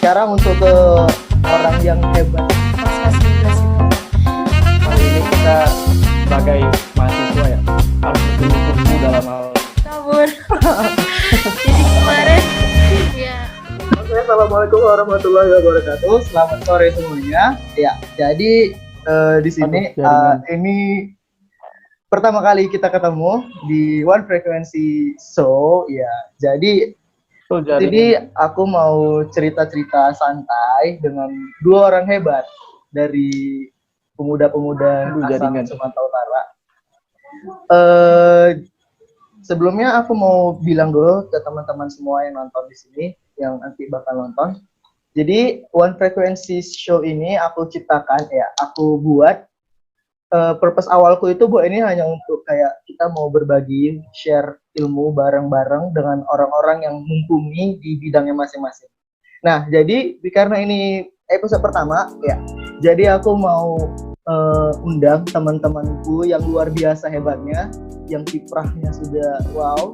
sekarang untuk ke orang yang hebat. Pas-pas juga sih. Kali ini kita sebagai mahasiswa ya harus bersungguh-sungguh dalam hal. Kabur. Jadi kemarin ya. Oke, assalamualaikum warahmatullahi wabarakatuh. Selamat sore semuanya. Ya, jadi di sini ini pertama kali kita ketemu di One Frequency Show. Ya, jadi aku mau cerita-cerita santai dengan dua orang hebat dari pemuda-pemuda asal Sumatera Utara. Sebelumnya aku mau bilang dulu ke teman-teman semua yang nonton di sini, yang nanti bakal nonton. Jadi One Frequency Show ini aku ciptakan, ya, aku buat. Purpose awalku itu Bu, ini hanya untuk kayak kita mau berbagi, share ilmu bareng-bareng dengan orang-orang yang mumpuni di bidangnya masing-masing. Nah, jadi karena ini episode pertama, ya, jadi aku mau undang teman-temanku yang luar biasa hebatnya, yang kiprahnya sudah wow.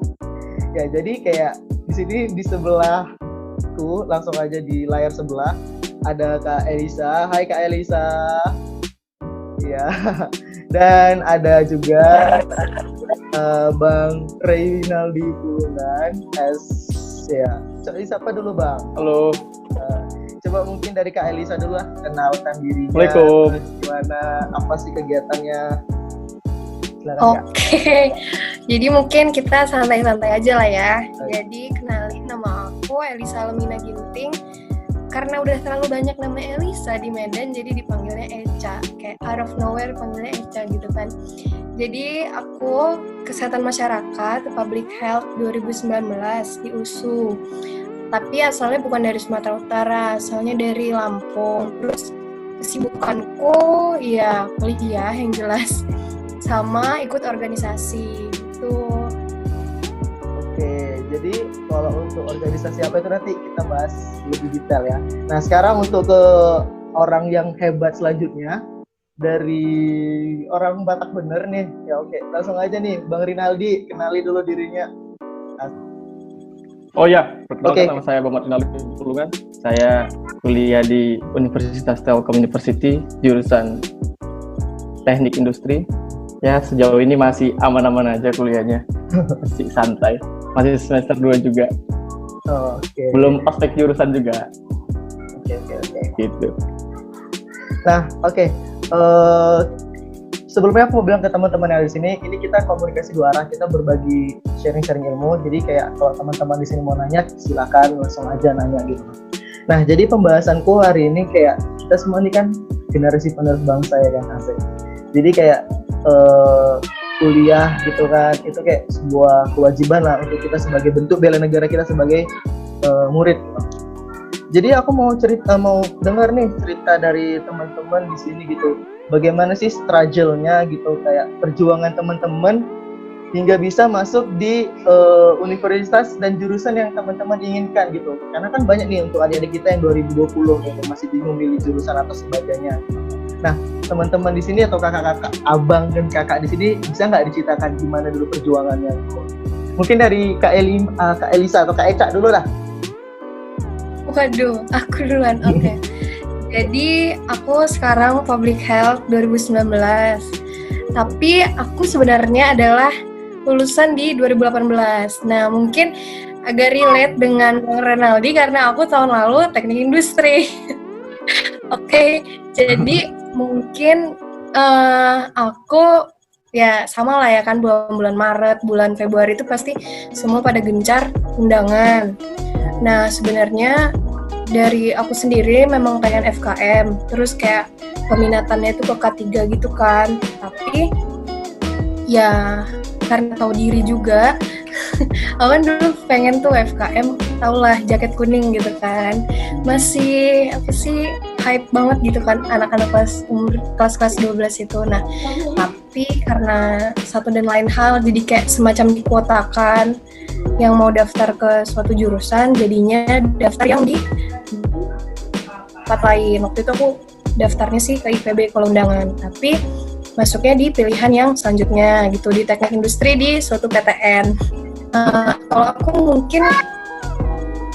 Ya, jadi kayak di sini di sebelahku, langsung aja di layar sebelah ada Kak Elisa. Hai Kak Elisa. Ya, dan ada juga Bang Reynaldi Pulungan ya. Coba siapa dulu Bang? Halo. Coba mungkin dari Kak Elisa dulu lah, kenalkan dirinya. Assalamualaikum. Gimana, apa sih kegiatannya? Oke. Jadi mungkin kita santai-santai aja lah ya. Jadi kenalin, nama aku Elisa Lemina Ginting. Karena udah terlalu banyak nama Elisa di Medan, jadi dipanggilnya Eca. Kayak out of nowhere panggilnya Eca gitu kan. Jadi aku Kesehatan Masyarakat, Public Health 2019 di USU. Tapi asalnya bukan dari Sumatera Utara, asalnya dari Lampung. Terus kesibukanku ya kuliah yang jelas, sama ikut organisasi gitu. Oke, jadi kalau untuk organisasi apa itu nanti kita bahas lebih detail ya. Nah, sekarang untuk ke orang yang hebat selanjutnya, dari orang Batak bener nih. Ya oke, langsung aja nih Bang Rinaldi, kenali dulu dirinya. Oh ya, perkenalkan nama saya Bang Rinaldi Pulungan. Saya kuliah di Universitas Telkom University, jurusan Teknik Industri. Ya, sejauh ini masih aman-aman aja kuliahnya. Masih santai. Masih semester 2 juga. Oke. Belum ospek jurusan juga. Oke. Gitu. Nah, oke. Sebelumnya aku mau bilang ke teman-teman yang ada di sini, ini kita komunikasi dua arah, kita berbagi sharing-sharing ilmu. Jadi kayak kalau teman-teman di sini mau nanya, silakan langsung aja nanya gitu. Nah, jadi pembahasanku hari ini kayak kita semua ini kan generasi penerus bangsa ya kan, asik. Jadi kayak kuliah gitu kan, itu kayak sebuah kewajiban lah untuk kita sebagai bentuk bela negara kita sebagai murid gitu. Jadi aku mau dengar nih cerita dari teman-teman di sini gitu, bagaimana sih struggle-nya gitu, kayak perjuangan teman-teman hingga bisa masuk di universitas dan jurusan yang teman-teman inginkan gitu. Karena kan banyak nih untuk adik-adik kita yang 2020 gitu, masih bingung milih jurusan atau sebagainya. Nah, teman-teman di sini atau kakak-kakak, abang dan kakak di sini bisa nggak diceritakan gimana dulu perjuangannya? Mungkin dari Kak Elisa atau Kak Eca dulu lah. Waduh, aku duluan. Oke. Jadi aku sekarang Public Health 2019. Tapi aku sebenarnya adalah lulusan di 2018. Nah, mungkin agak relate dengan Bang Rinaldi karena aku tahun lalu Teknik Industri. Oke, jadi mungkin aku ya sama lah ya kan, bulan Maret, bulan Februari itu pasti semua pada gencar undangan. Nah, sebenarnya dari aku sendiri memang pengen FKM, terus kayak peminatannya itu ke K3 gitu kan. Tapi ya karena tahu diri juga, aku kan dulu pengen tuh FKM, taulah jaket kuning gitu kan. Masih apa sih, hype banget gitu kan anak-anak kelas 12 itu. Nah, tapi karena satu dan lain hal jadi kayak semacam dikuotakan yang mau daftar ke suatu jurusan, jadinya daftar yang di tempat lain. Waktu itu aku daftarnya sih ke IPB kalau undangan, tapi masuknya di pilihan yang selanjutnya gitu, di teknik industri di suatu PTN. Kalau aku mungkin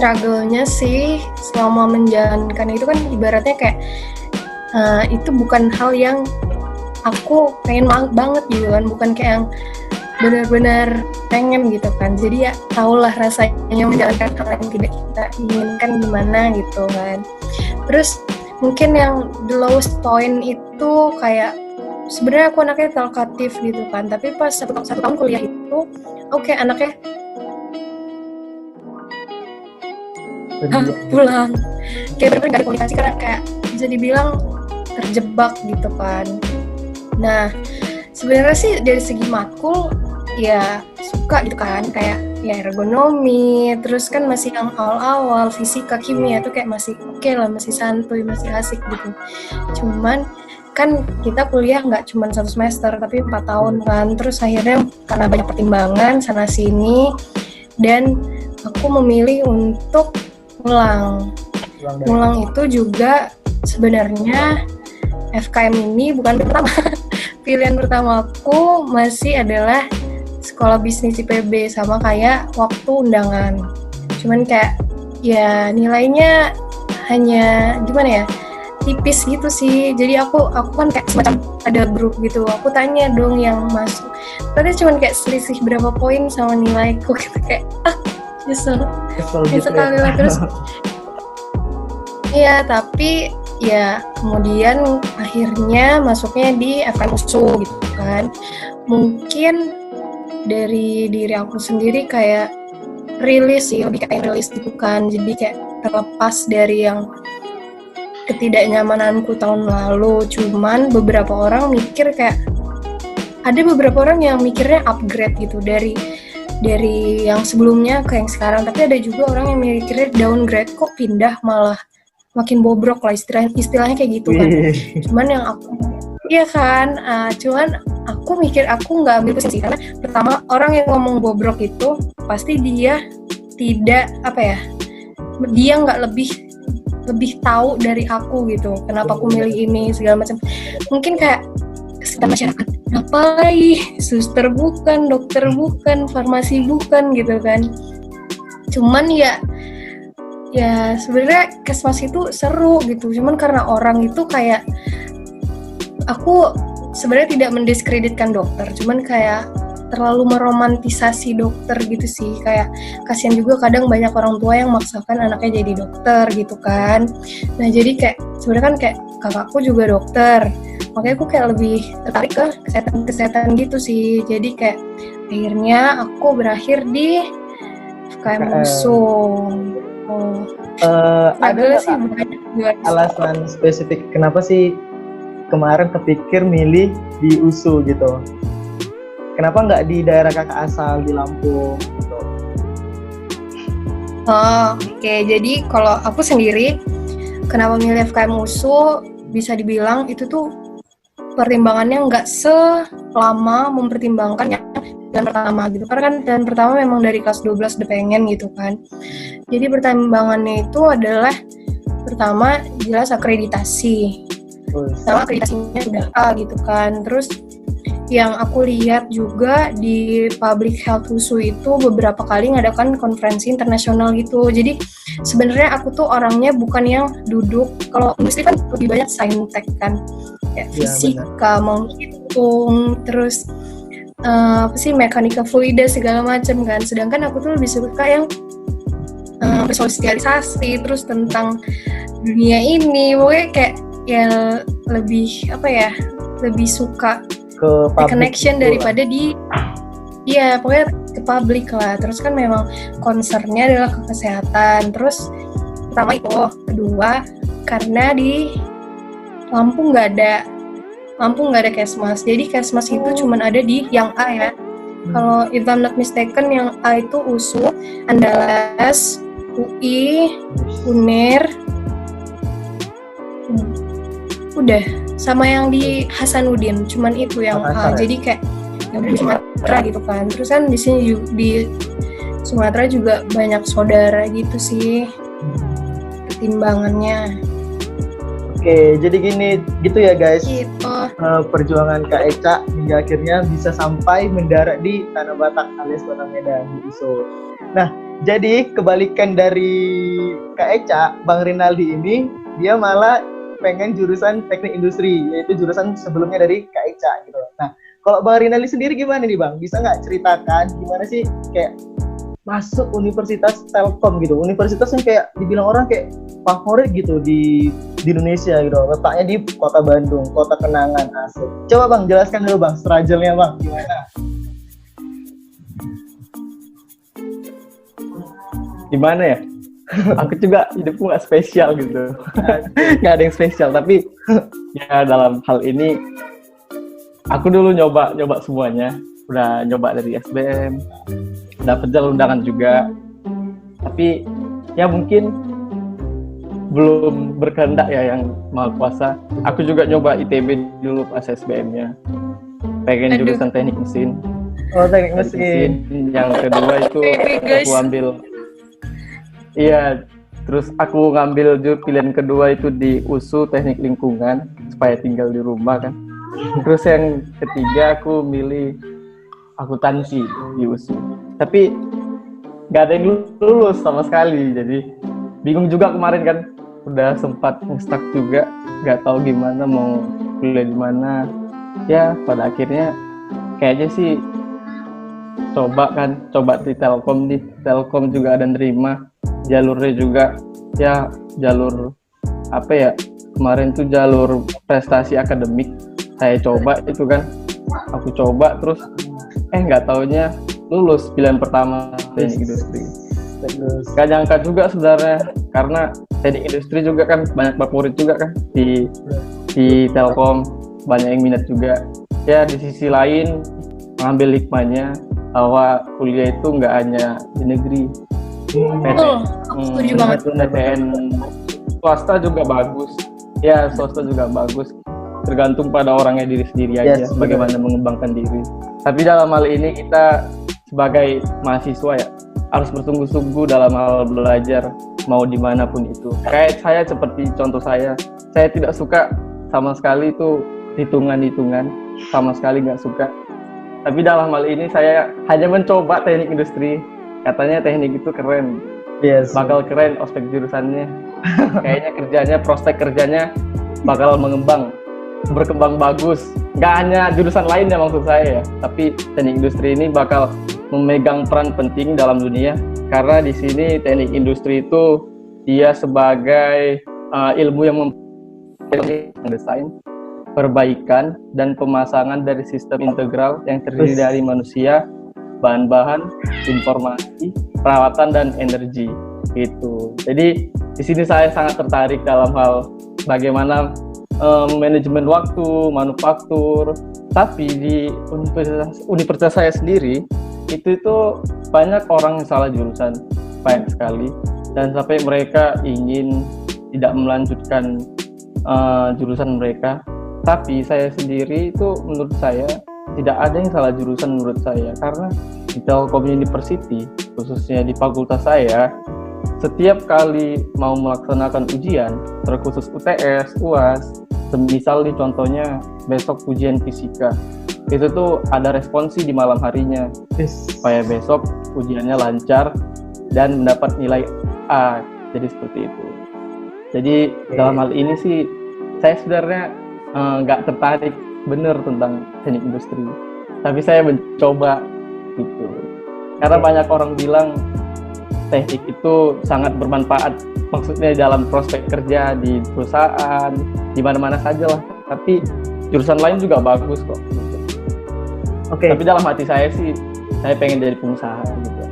struggle-nya sih selama menjalankan itu kan ibaratnya kayak itu bukan hal yang aku pengen banget gitu kan, bukan kayak yang benar-benar pengen gitu kan. Jadi ya tahulah rasanya menjalankan hal yang tidak kita inginkan gimana gitu kan. Terus mungkin yang the lowest point itu kayak sebenarnya aku anaknya talkatif gitu kan, tapi pas satu tahun kuliah itu oke, anaknya pulang kayak bener-bener gak ada komunikasi karena kayak bisa dibilang terjebak gitu kan. Nah sebenarnya sih dari segi matkul ya suka gitu kan, kayak ya ergonomi, terus kan masih yang awal-awal fisika kimia tuh kayak masih oke lah, masih santuy, masih asik gitu. Cuman kan kita kuliah nggak cuma 1 semester tapi 4 tahun kan, terus akhirnya karena banyak pertimbangan sana sini dan aku memilih untuk Ngulang itu juga sebenarnya FKM ini bukan pertama. Pilihan pertama aku masih adalah sekolah bisnis IPB sama kayak waktu undangan. Cuman kayak ya nilainya hanya gimana ya, tipis gitu sih. Jadi aku kan kayak semacam ada grup gitu. Aku tanya dong yang masuk. Ternyata cuman kayak selisih berapa poin sama nilaiku gitu, kayak nyesel sekali lah. Terus iya, tapi ya kemudian akhirnya masuknya di FKM USU gitu kan. Mungkin dari diri aku sendiri kayak rilis sih, lebih kayak rilis gitu kan. Jadi kayak terlepas dari yang ketidaknyamananku tahun lalu. Cuman beberapa orang mikir kayak, ada beberapa orang yang mikirnya upgrade gitu dari yang sebelumnya ke yang sekarang, tapi ada juga orang yang mikirnya downgrade, kok pindah malah makin bobrok lah, istilahnya kayak gitu kan. Cuman yang aku iya kan, cuman aku mikir aku nggak ambil posisi karena pertama orang yang ngomong bobrok itu pasti dia tidak dia nggak lebih tahu dari aku gitu, kenapa aku milih ini segala macam. Mungkin kayak kesadaran masyarakat, ngapain suster bukan, dokter bukan, farmasi bukan gitu kan. Cuman ya sebenarnya kesmas itu seru gitu, cuman karena orang itu kayak, aku sebenarnya tidak mendiskreditkan dokter, cuman kayak terlalu meromantisasi dokter gitu sih. Kayak kasihan juga kadang banyak orang tua yang maksakan anaknya jadi dokter gitu kan. Nah jadi kayak sebenarnya kan kayak kakakku juga dokter, makanya aku kayak lebih tertarik ke kesehatan gitu sih. Jadi kayak akhirnya aku berakhir di FKM USU. Ada sih alasan spesifik kenapa sih kemarin kepikir milih di USU gitu? Kenapa nggak di daerah kakak asal di Lampung gitu? Oke. Jadi kalau aku sendiri kenapa milih FKM USU, bisa dibilang itu tuh pertimbangannya nggak selama mempertimbangkan yang dan pertama gitu. Karena kan dan pertama memang dari kelas 12 udah pengen gitu kan. Jadi pertimbangannya itu adalah pertama jelas akreditasi. Sama akreditasinya udah A gitu kan. Terus yang aku lihat juga di Public Health USU itu beberapa kali ngadakan konferensi internasional gitu. Jadi sebenarnya aku tuh orangnya bukan yang duduk, kalau industri kan lebih banyak saintek kan, kayak fisika, menghitung, terus mekanika fluida segala macam kan. Sedangkan aku tuh lebih suka yang bersosialisasi, terus tentang dunia ini, pokoknya kayak ya lebih suka ke connection daripada pokoknya ke publik lah. Terus kan memang concernnya adalah ke kesehatan. Terus pertama itu, kedua karena di Lampung nggak ada Kesmas. Jadi Kesmas itu cuma ada di yang A ya. Kalau if I'm not mistaken yang A itu USU, Andalas, UI, UNER, udah, sama yang di Hasanuddin, cuman itu yang A. Jadi kayak yang di Sumatera gitu kan. Terus kan di sini di Sumatera juga banyak saudara gitu sih pertimbangannya. Oke, jadi gitu ya guys. Gitu. Perjuangan Kak Eca hingga akhirnya bisa sampai mendarat di Tanah Batak alias Kota Medan di USU. Nah, Jadi kebalikan dari Kak Eca, Bang Rinaldi ini dia malah pengen jurusan teknik industri, yaitu jurusan sebelumnya dari Kak Eca gitu. Nah, kalau Bang Rinaldi sendiri gimana nih Bang? Bisa nggak ceritakan gimana sih kayak masuk Universitas Telkom gitu, universitas yang kayak dibilang orang kayak favorit gitu di Indonesia gitu, letaknya di kota Bandung, kota kenangan, asik. Coba Bang jelaskan dulu Bang, struggle-nya Bang gimana? Gimana ya? Aku juga hidupku nggak spesial gitu, nggak ada yang spesial. Tapi ya dalam hal ini, aku dulu nyoba semuanya. Udah nyoba dari SBM, dapat jalur undangan juga. Tapi ya mungkin belum berkehendak ya yang Maha Kuasa. Aku juga nyoba ITB dulu pas SBM-nya. Pengen jurusan teknik mesin. Oh, teknik mesin. Yang kedua itu aku ambil. Iya, terus aku ngambil pilihan kedua itu di USU Teknik Lingkungan supaya tinggal di rumah kan. Terus yang ketiga aku milih akuntansi di USU. Tapi nggak ada yang lulus sama sekali, jadi bingung juga kemarin kan. Udah sempat stuck juga, nggak tahu gimana mau kuliah di mana. Ya pada akhirnya kayaknya sih coba di Telkom nih. Telkom juga ada nerima, jalurnya juga ya jalur apa ya, kemarin tuh jalur prestasi akademik. Saya coba itu kan, aku coba terus nggak taunya lulus pilihan pertama teknik industri. Gak nyangka juga sebenarnya, karena teknik industri juga kan banyak favorit juga kan di Telkom, banyak yang minat juga. Ya di sisi lain mengambil hikmahnya bahwa kuliah itu nggak hanya di negeri. PTN swasta juga bagus. Ya swasta juga bagus. Tergantung pada orangnya diri sendiri aja, bagaimana mengembangkan diri. Tapi dalam hal ini kita sebagai mahasiswa ya harus bersungguh-sungguh dalam hal belajar, mau dimanapun itu. Kayak saya, seperti contoh saya tidak suka sama sekali itu hitungan-hitungan, sama sekali nggak suka. Tapi dalam hal ini saya hanya mencoba teknik industri, katanya teknik itu keren, bakal keren ospek jurusannya, kayaknya kerjanya, prospek kerjanya bakal berkembang bagus. Nggak hanya jurusan lain ya maksud saya ya, tapi teknik industri ini bakal memegang peran penting dalam dunia, karena di sini teknik industri itu dia sebagai ilmu yang mendesain, perbaikan dan pemasangan dari sistem integral yang terdiri dari manusia, bahan-bahan, informasi, perawatan dan energi gitu. Jadi di sini saya sangat tertarik dalam hal bagaimana manajemen waktu, manufaktur. Tapi di universitas saya sendiri itu banyak orang yang salah jurusan, banyak sekali, dan sampai mereka ingin tidak melanjutkan jurusan mereka. Tapi saya sendiri itu menurut saya tidak ada yang salah jurusan menurut saya, karena di Telkom University, khususnya di fakultas saya, setiap kali mau melaksanakan ujian, terkhusus UTS, UAS, semisal nih contohnya besok ujian fisika, itu tuh ada responsi di malam harinya, supaya besok ujiannya lancar dan mendapat nilai A. Jadi seperti itu. Jadi dalam hal ini sih saya sebenarnya nggak tertarik bener tentang teknik industri, tapi saya mencoba gitu, karena banyak orang bilang teknik itu sangat bermanfaat, maksudnya dalam prospek kerja di perusahaan, di mana-mana saja lah. Tapi jurusan lain juga bagus kok. Tapi dalam hati saya sih, saya pengen jadi pengusaha gitu.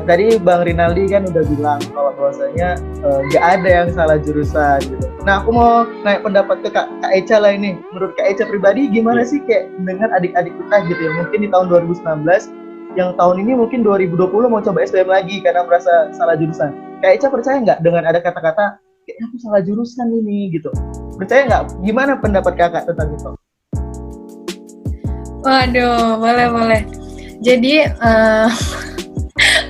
Tadi Bang Rinaldi kan udah bilang kalau bahwasanya nggak ada yang salah jurusan gitu. Nah, aku mau naik pendapat ke Kak Eca lah ini. Menurut Kak Eca pribadi gimana sih kayak dengan adik-adik kita gitu ya, mungkin di tahun 2019, yang tahun ini mungkin 2020 mau coba SBM lagi karena merasa salah jurusan. Kak Eca percaya nggak dengan ada kata-kata kayaknya aku salah jurusan ini gitu? Percaya nggak? Gimana pendapat kakak tentang itu? Waduh, boleh. Jadi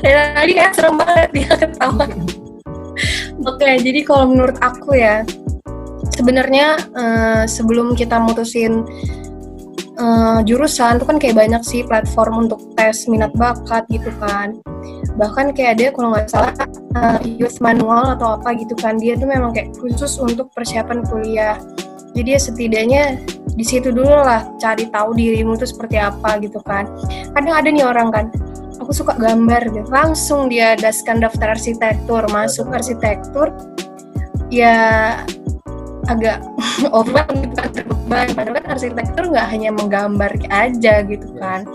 tadi kayak serem banget dia ketawa. Oke, jadi kalau menurut aku ya, sebenarnya sebelum kita mutusin jurusan tuh kan kayak banyak sih platform untuk tes minat bakat gitu kan. Bahkan kayak ada kalau nggak salah youth manual atau apa gitu kan, dia tuh memang kayak khusus untuk persiapan kuliah. Jadi ya setidaknya di situ dulu lah cari tahu dirimu tuh seperti apa gitu kan. Kadang ada nih orang kan, aku suka gambar gitu, langsung dia daskan daftar arsitektur, masuk arsitektur, ya agak over gitu kan, terbeban. Padahal kan arsitektur nggak hanya menggambar aja gitu kan,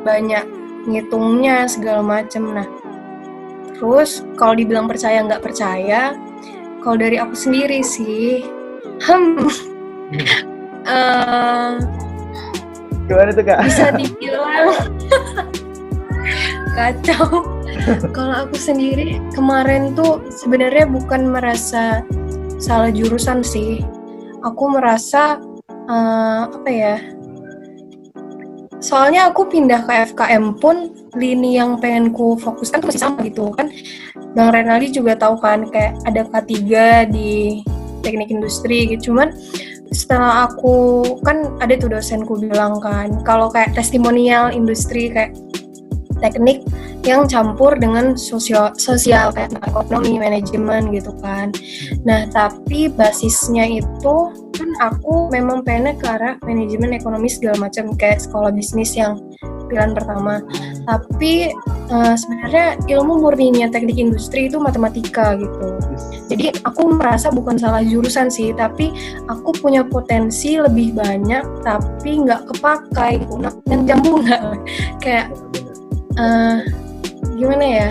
banyak ngitungnya segala macem. Nah, terus kalau dibilang percaya nggak percaya, kalau dari aku sendiri sih, Gimana tuh Kak? bisa dibilang kacau. Kalau aku sendiri kemarin tuh sebenarnya bukan merasa salah jurusan sih. Aku merasa apa ya? Soalnya aku pindah ke FKM pun lini yang pengen ku fokuskan masih sama gitu kan. Bang Renaldi juga tahu kan kayak ada K3 di teknik industri gitu. Cuman setelah aku kan ada tuh dosenku bilang kan kalau kayak testimonial industri kayak teknik yang campur dengan sosial kayak ekonomi, manajemen gitu kan. Nah, tapi basisnya itu kan aku memang pengennya ke arah manajemen ekonomi segala macam kayak sekolah bisnis yang pilihan pertama. Tapi sebenarnya ilmu murninya teknik industri itu matematika gitu. Jadi aku merasa bukan salah jurusan sih, tapi aku punya potensi lebih banyak tapi nggak kepakai gitu. Dan jambu nggak kayak gimana ya,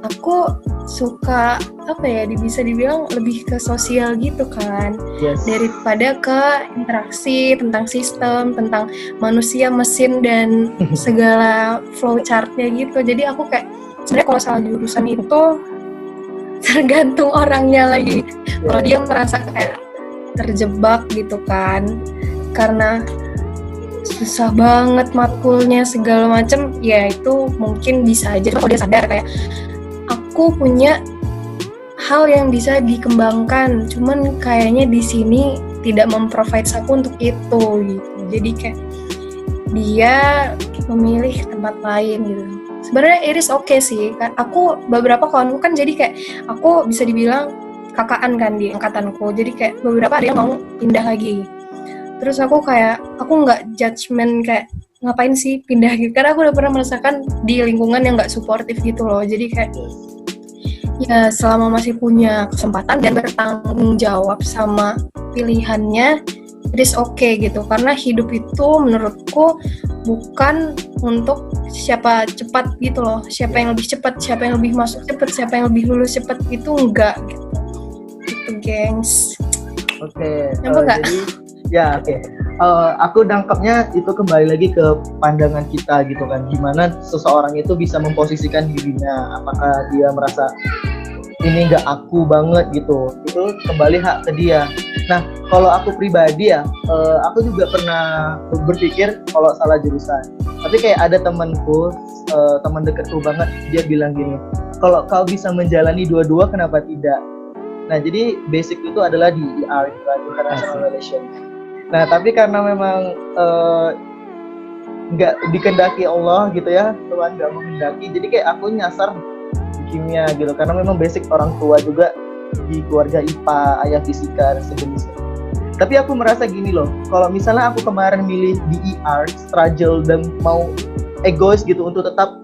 aku suka apa ya, bisa dibilang lebih ke sosial gitu kan, daripada ke interaksi tentang sistem, tentang manusia, mesin, dan segala flowchartnya gitu. Jadi aku kayak sebenarnya kalau salah jurusan itu tergantung orangnya lagi. Kalau dia merasa kayak terjebak gitu kan, karena susah banget matkulnya segala macem, ya itu mungkin bisa aja kalau dia sadar kayak aku punya hal yang bisa dikembangkan, cuman kayaknya di sini tidak memprovide aku untuk itu gitu. Jadi kayak dia memilih tempat lain gitu. Sebenarnya Iris oke sih kan. Aku beberapa kawanku kan jadi kayak aku bisa dibilang kakaan kan di angkatanku. Jadi kayak beberapa ada yang mau pindah lagi. Terus aku nggak judgement kayak ngapain sih pindah gitu, karena aku udah pernah merasakan di lingkungan yang nggak suportif gitu loh. Jadi kayak ya selama masih punya kesempatan dan bertanggung jawab sama pilihannya, it is okay gitu. Karena hidup itu menurutku bukan untuk siapa cepat gitu loh, siapa yang lebih cepat, siapa yang lebih masuk cepat, siapa yang lebih lulus cepat, itu enggak gitu. Itu gengs. Oke. Enggak? Jadi ya oke. Aku nangkapnya itu kembali lagi ke pandangan kita gitu kan, gimana seseorang itu bisa memposisikan dirinya, apakah dia merasa ini nggak aku banget gitu, itu kembali hak ke dia. Nah kalau aku pribadi ya, aku juga pernah berpikir kalau salah jurusan, tapi kayak ada temanku, teman dekatku banget, dia bilang gini, kalau kau bisa menjalani dua-dua kenapa tidak. Nah jadi basic itu adalah di IR, International Relations. Nah tapi karena memang nggak dikendaki Allah gitu ya, Tuhan nggak menghendaki, jadi kayak aku nyasar di kimia gitu, karena memang basic orang tua juga di keluarga IPA, ayah fisika dan sejenisnya. Tapi aku merasa gini loh, kalau misalnya aku kemarin milih di IR, struggle dan mau egois gitu untuk tetap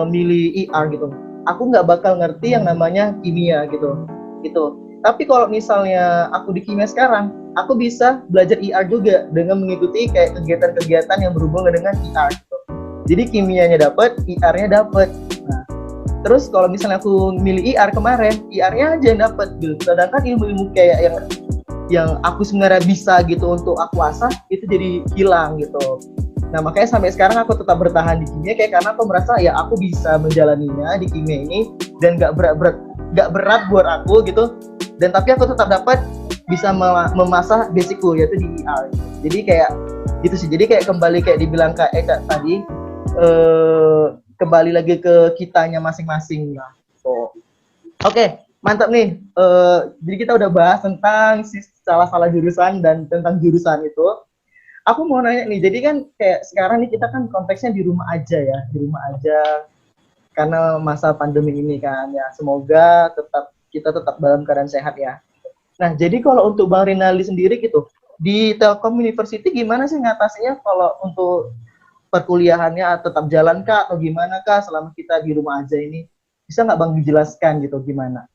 milih IR gitu, aku nggak bakal ngerti yang namanya kimia gitu. Tapi kalau misalnya aku di kimia sekarang, aku bisa belajar IR juga dengan mengikuti kayak kegiatan-kegiatan yang berhubungan dengan IR gitu. Jadi kimianya dapat, IR-nya dapat. Nah, terus kalau misalnya aku milih IR kemarin, IR-nya aja yang dapat gitu. Sedangkan ilmu-ilmu kayak yang aku sebenarnya bisa gitu untuk aku asah, itu jadi hilang gitu. Nah makanya sampai sekarang aku tetap bertahan di kimia kayak karena aku merasa ya aku bisa menjalaninya di kimia ini dan gak berat buat aku gitu. Dan tapi aku tetap dapat bisa memasah basicku yaitu di IR. Jadi kayak gitu sih. Jadi kayak kembali kayak dibilang Kak Eka tadi, kembali lagi ke kitanya masing-masing lah. Oke, mantap nih. Jadi kita udah bahas tentang salah jurusan dan tentang jurusan itu. aku mau nanya nih, jadi kan kayak sekarang nih kita kan konteksnya di rumah aja ya, di rumah aja karena masa pandemi ini kan ya. Semoga kita tetap dalam keadaan sehat ya. Nah, jadi kalau untuk Bang Rinaldi sendiri gitu, di Telkom University gimana sih ngatasinya kalau untuk perkuliahannya tetap jalan kah atau gimana kah selama kita di rumah aja ini? Bisa nggak Bang dijelaskan gitu gimana?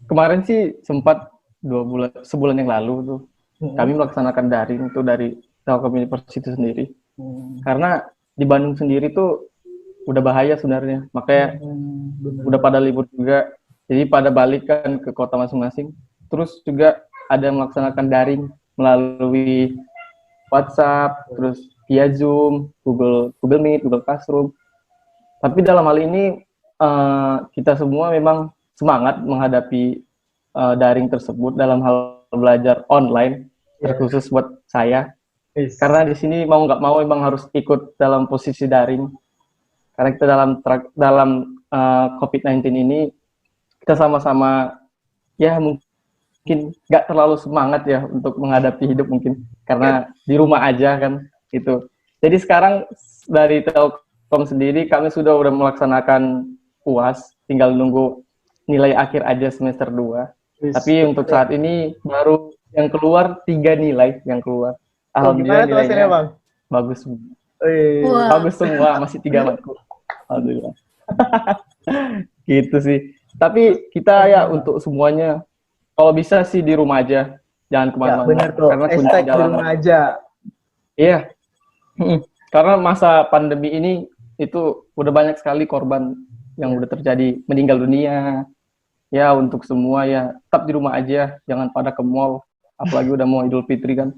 Kemarin sih sempat sebulan yang lalu tuh kami melaksanakan daring itu dari Telkom University sendiri. Karena di Bandung sendiri tuh udah bahaya sebenarnya, makanya udah pada libur juga, jadi pada balik kan ke kota masing-masing. Terus juga ada melaksanakan daring melalui WhatsApp, terus via Zoom, Google Meet, Google Classroom. Tapi dalam hal ini kita semua memang semangat menghadapi daring tersebut dalam hal belajar online, terkhusus buat saya. Karena di sini mau nggak mau memang harus ikut dalam posisi daring. Karena kita dalam COVID-19 ini kita sama-sama ya mungkin nggak terlalu semangat ya untuk menghadapi hidup mungkin karena di rumah aja kan itu. Jadi sekarang dari Telkom sendiri kami sudah melaksanakan UAS, tinggal nunggu nilai akhir aja semester 2. Tapi untuk saat ini baru yang keluar 3 nilai yang keluar. Alhamdulillah nilainya Bang? bagus. Wow. Bagus semua, masih 3 matku. Alhamdulillah. Gitu sih. Tapi kita ya untuk semuanya, kalau bisa sih di rumah aja, jangan kemana-mana. Ya, benar tuh. Karena Hashtag di rumah aja. Iya. Karena masa pandemi ini itu udah banyak sekali korban yang udah terjadi, meninggal dunia. Ya untuk semua ya tetap di rumah aja, jangan pada ke mall. Apalagi udah mau Idul Fitri kan.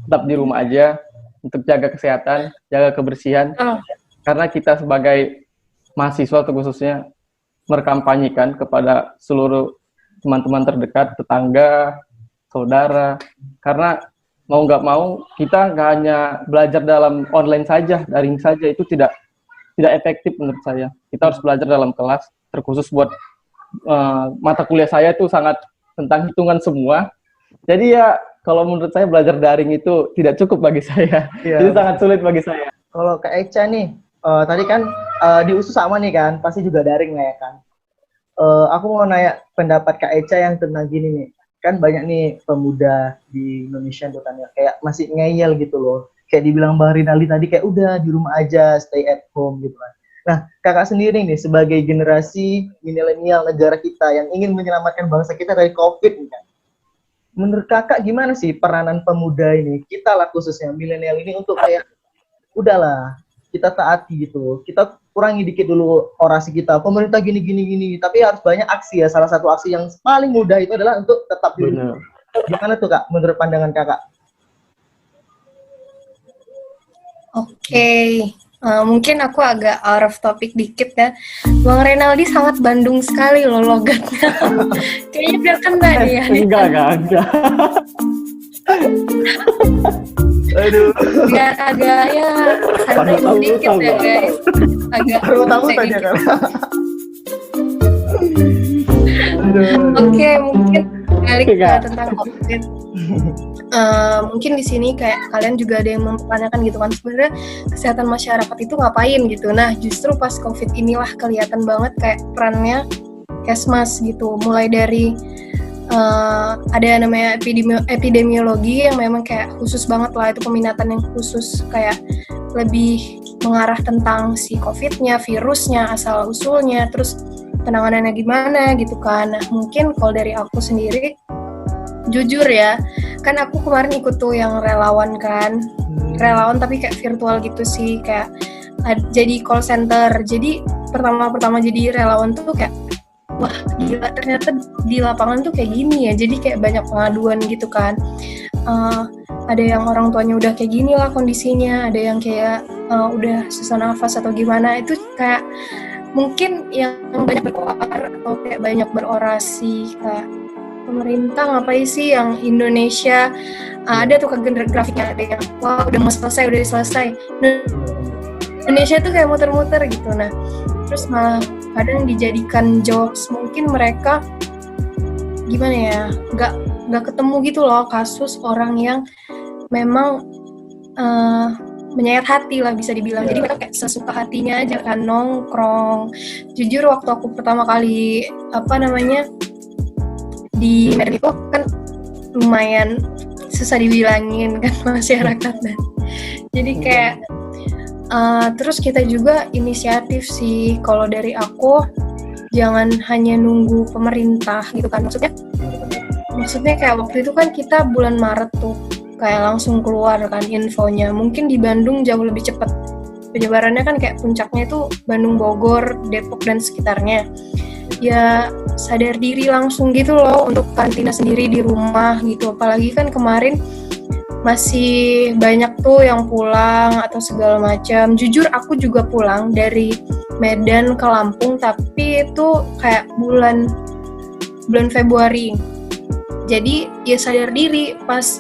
Tetap di rumah aja untuk jaga kesehatan, jaga kebersihan. Karena kita sebagai mahasiswa khususnya merkampanyekan kepada seluruh teman-teman terdekat, tetangga, saudara. Karena mau nggak mau kita nggak hanya belajar dalam online saja, daring saja, itu tidak efektif menurut saya. Kita harus belajar dalam kelas, terkhusus buat mata kuliah saya itu sangat tentang hitungan semua. Jadi ya kalau menurut saya belajar daring itu tidak cukup bagi saya. Itu sangat sulit bagi saya. Kalau Kak Echa nih, tadi kan di USU sama nih kan, pasti juga daring lah ya kan. Aku mau nanya pendapat Kak Echa yang tentang gini nih. Kan banyak nih pemuda di Indonesia yang kayak masih ngeyel gitu loh. Kayak dibilang Bang Rinaldi tadi kayak udah di rumah aja, stay at home gitu kan. Nah, kakak sendiri nih sebagai generasi milenial negara kita yang ingin menyelamatkan bangsa kita dari COVID nih kan. Menurut kakak gimana sih peranan pemuda ini, kita lah khususnya milenial ini untuk kayak udahlah kita taati gitu, kita kurangi dikit dulu orasi kita, pemerintah gini, tapi harus banyak aksi ya. Salah satu aksi yang paling mudah itu adalah untuk tetap di rumah. Gimana tuh Kak, menurut pandangan kakak? Oke. Mungkin aku agak out of topic dikit ya. Bang Rinaldi sangat Bandung sekali loh logatnya. Kayaknya udah kena nih ya. Enggak. Aduh. Biar agak ya santai sedikit ya guys. Agak Baru tahu santai saja dikit. kan. Oke, mungkin balik ke tentang COVID. Mungkin di sini kayak kalian juga ada yang mempertanyakan gitu kan, sebenarnya kesehatan masyarakat itu ngapain gitu. Nah, justru pas COVID inilah kelihatan banget kayak perannya Kesmas gitu. Mulai dari ada yang namanya epidemiologi yang memang kayak khusus banget lah, itu peminatan yang khusus kayak lebih mengarah tentang si COVID-nya, virusnya, asal-usulnya, terus penanganannya gimana gitu kan. Nah, mungkin kalau dari aku sendiri, jujur ya, kan aku kemarin ikut tuh yang relawan kan, relawan tapi kayak virtual gitu sih, kayak jadi call center. Jadi pertama jadi relawan tuh kayak, wah gila ternyata di lapangan tuh kayak gini ya, jadi kayak banyak pengaduan gitu kan. Ada yang orang tuanya udah kayak gini lah kondisinya, ada yang kayak udah susah nafas atau gimana, itu kayak mungkin yang banyak berkoar atau kayak banyak berorasi kayak pemerintah ngapain sih yang Indonesia, ada tuh kan grafiknya, ada yang wah udah mau selesai, udah selesai. Indonesia tuh kayak muter-muter gitu. Nah, terus malah kadang dijadikan jokes, mungkin mereka gimana ya, nggak ketemu gitu loh kasus orang yang memang menyayat hati lah bisa dibilang. Jadi mereka kayak sesuka hatinya aja kan nongkrong. Jujur waktu aku pertama kali di Medan itu kan lumayan susah dibilangin kan masyarakat dan jadi kayak terus kita juga inisiatif sih kalau dari aku, jangan hanya nunggu pemerintah gitu kan, maksudnya kayak waktu itu kan kita bulan Maret tuh kayak langsung keluar kan infonya. Mungkin di Bandung jauh lebih cepat penyebarannya kan, kayak puncaknya itu Bandung, Bogor, Depok dan sekitarnya. Ya sadar diri langsung gitu loh untuk karantina sendiri di rumah gitu. Apalagi kan kemarin masih banyak tuh yang pulang atau segala macam. Jujur aku juga pulang dari Medan ke Lampung, tapi itu kayak bulan Februari. Jadi ya sadar diri pas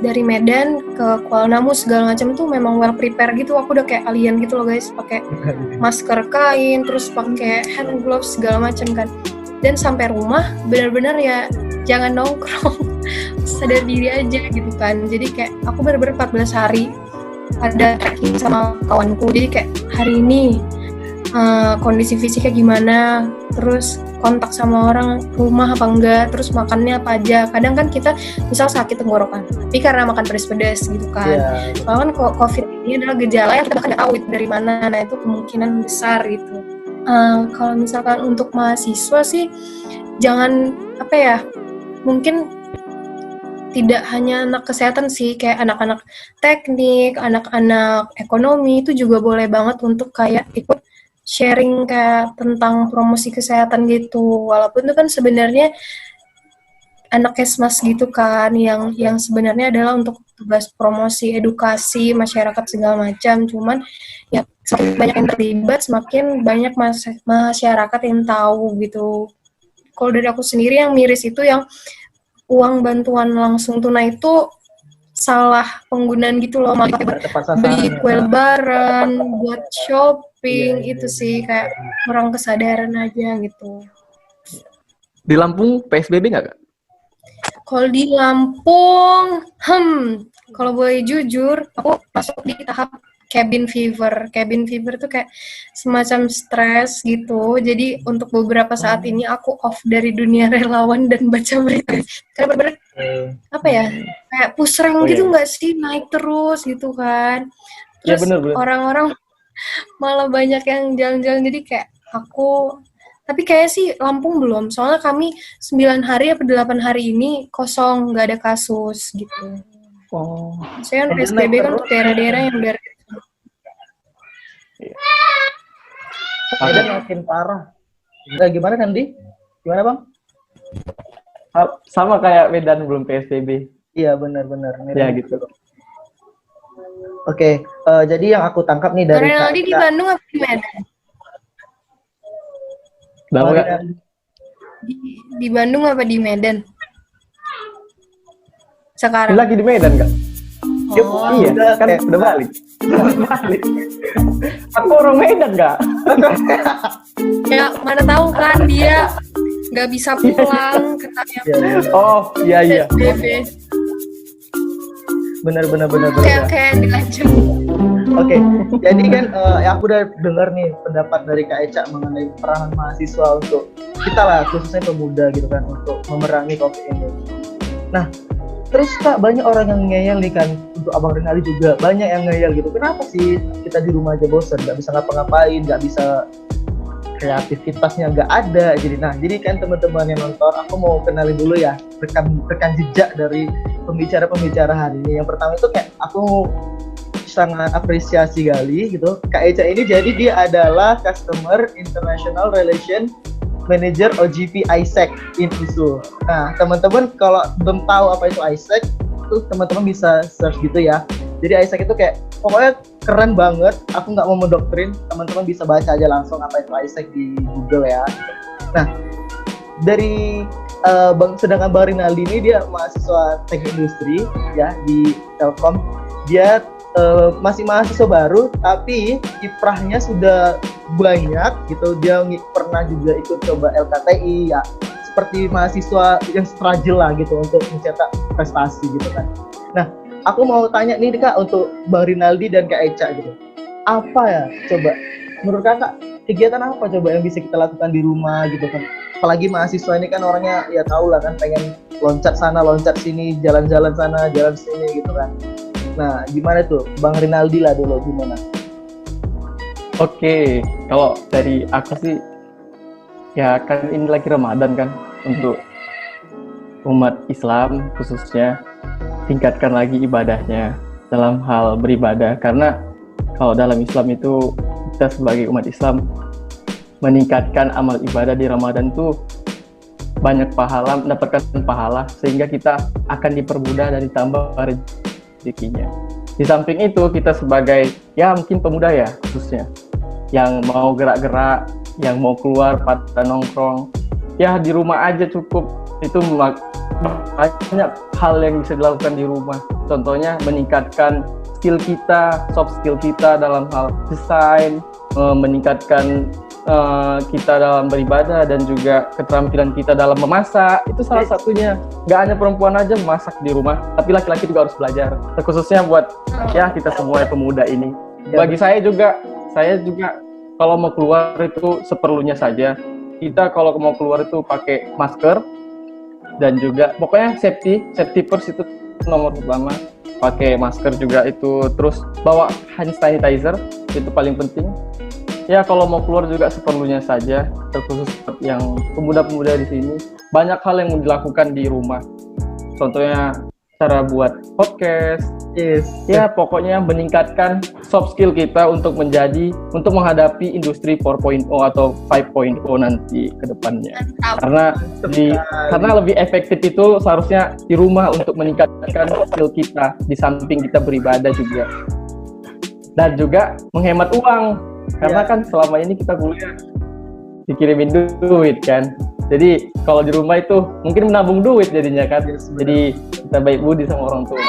dari Medan ke Kuala Namu segala macam tuh memang well prepare gitu. Aku udah kayak alien gitu loh guys, pakai masker kain, terus pakai hand gloves segala macam kan. Dan sampai rumah benar-benar ya jangan nongkrong, sadar diri aja gitu kan. Jadi kayak aku benar-benar 14 hari ada tracking sama kawanku. Jadi kayak hari ini kondisi fisiknya gimana, terus kontak sama orang rumah apa enggak, terus makannya apa aja. Kadang kan kita misal sakit tenggorokan, tapi karena makan pedas-pedas gitu kan. Soalnya kan COVID ini adalah gejala yang kita bahkan nggak tahu itu dari mana, nah itu kemungkinan besar gitu. Kalau misalkan untuk mahasiswa sih, jangan mungkin tidak hanya anak kesehatan sih, kayak anak-anak teknik, anak-anak ekonomi itu juga boleh banget untuk kayak ikut sharing kayak tentang promosi kesehatan gitu. Walaupun itu kan sebenarnya anak kesmas gitu kan, yang sebenarnya adalah untuk tugas promosi edukasi masyarakat segala macam. Cuman ya semakin banyak yang terlibat, semakin banyak masyarakat yang tahu gitu. Kalau dari aku sendiri yang miris itu yang uang bantuan langsung tunai itu salah penggunaan gitu loh, malah beli kue lebaran buat shopping, itu sih kayak kurang kesadaran aja gitu. Di Lampung PSBB nggak, Kak? Kalau di Lampung, kalau boleh jujur, aku masuk di tahap cabin fever. Cabin fever tuh kayak semacam stres gitu. Jadi untuk beberapa saat ini aku off dari dunia relawan dan baca berita. Karena bener-bener kayak push rank gitu nggak sih, naik terus gitu kan. Terus ya, bener. Orang-orang malah banyak yang jalan-jalan, jadi kayak aku. Tapi kayak sih Lampung belum, soalnya kami 9 hari atau 8 hari ini kosong, nggak ada kasus gitu. Saya kan PSBB kan untuk daerah-daerah yang udah Medan makin parah. Nah, gimana kan, Di? Gimana, Bang? Sama kayak Medan belum PSBB. Iya, benar-benar. Ya gitu. Oke, jadi yang aku tangkap nih dari Renaldi di Bandung apa di Medan? Di Bandung apa di Medan? Sekarang. Lagi di Medan, Kak? Iya, kan udah balik. Aku orang Medan, Kak. Ya, mana tahu kan dia nggak bisa pulang katanya. Oh, iya. PSBB. Benar. Oke, dilanjut. Oke, jadi kan aku udah dengar nih pendapat dari Kak Eca mengenai peranan mahasiswa untuk kita lah, khususnya pemuda gitu kan, untuk memerangi COVID ini. Nah, terus Kak, banyak orang yang ngeyel nih kan, untuk Abang Renaldi juga banyak yang ngeyel gitu. Kenapa sih kita di rumah aja bosan, nggak bisa ngapa-ngapain, nggak bisa kreativitasnya nggak ada. Jadi kan teman-teman yang nonton, aku mau kenalin dulu ya rekan jejak dari pembicara hari ini. Yang pertama itu kayak aku sangat apresiasi kali gitu. Kak Eca ini jadi dia adalah Customer International Relation Manager OGP ISEC in USU. Nah, teman-teman kalau belum tahu apa itu ISEC, itu teman-teman bisa search gitu ya. Jadi ISEC itu kayak pokoknya keren banget. Aku nggak mau mendoktrin, teman-teman bisa baca aja langsung apa itu ISEC di Google ya. Nah, dari sedangkan Bang Renaldi ini dia mahasiswa teknik industri ya di Telkom. Dia masih mahasiswa baru, tapi kiprahnya sudah banyak gitu. Dia pernah juga ikut coba LKTI ya, seperti mahasiswa yang struggle lah gitu untuk mencetak prestasi gitu kan. Nah, aku mau tanya nih Kak untuk Bang Rinaldi dan Kak Eca gitu. Apa ya coba menurut Kakak kegiatan apa coba yang bisa kita lakukan di rumah gitu kan? Apalagi mahasiswa ini kan orangnya ya tau lah kan pengen loncat sana loncat sini, jalan-jalan sana jalan sini gitu kan. Nah, gimana tuh Bang Rinaldi lah dulu gimana? Oke, kalau dari aku sih, ya kan ini lagi Ramadan kan, untuk umat Islam khususnya tingkatkan lagi ibadahnya dalam hal beribadah, karena kalau dalam Islam itu kita sebagai umat Islam meningkatkan amal ibadah di Ramadan tuh banyak pahala, mendapatkan pahala sehingga kita akan dipermudah dan ditambah rezekinya. Di samping itu kita sebagai ya mungkin pemuda ya khususnya yang mau gerak-gerak, yang mau keluar pada nongkrong, ya di rumah aja cukup. Itu banyak hal yang bisa dilakukan di rumah. Contohnya meningkatkan skill kita, soft skill kita dalam hal desain, meningkatkan kita dalam beribadah dan juga keterampilan kita dalam memasak. Itu salah satunya. Gak hanya perempuan aja memasak di rumah, tapi laki-laki juga harus belajar. Khususnya buat ya kita semua pemuda ini. Bagi saya juga kalau mau keluar itu seperlunya saja. Kita kalau mau keluar itu pakai masker dan juga pokoknya safety first itu nomor utama. Pakai masker juga itu, terus bawa hand sanitizer itu paling penting. Ya kalau mau keluar juga seperlunya saja. Terkhusus yang pemuda-pemuda di sini banyak hal yang mau dilakukan di rumah. Contohnya cara buat podcast. Yes. Ya pokoknya meningkatkan soft skill kita untuk menghadapi industri 4.0 atau 5.0 nanti ke depannya. Karena lebih efektif itu seharusnya di rumah untuk meningkatkan skill kita di samping kita beribadah juga. Dan juga menghemat uang. Karena kan selama ini kita kuliah dikirimin duit kan. Jadi kalau di rumah itu mungkin menabung duit jadinya kan. Jadi kita baik budi sama orang tua.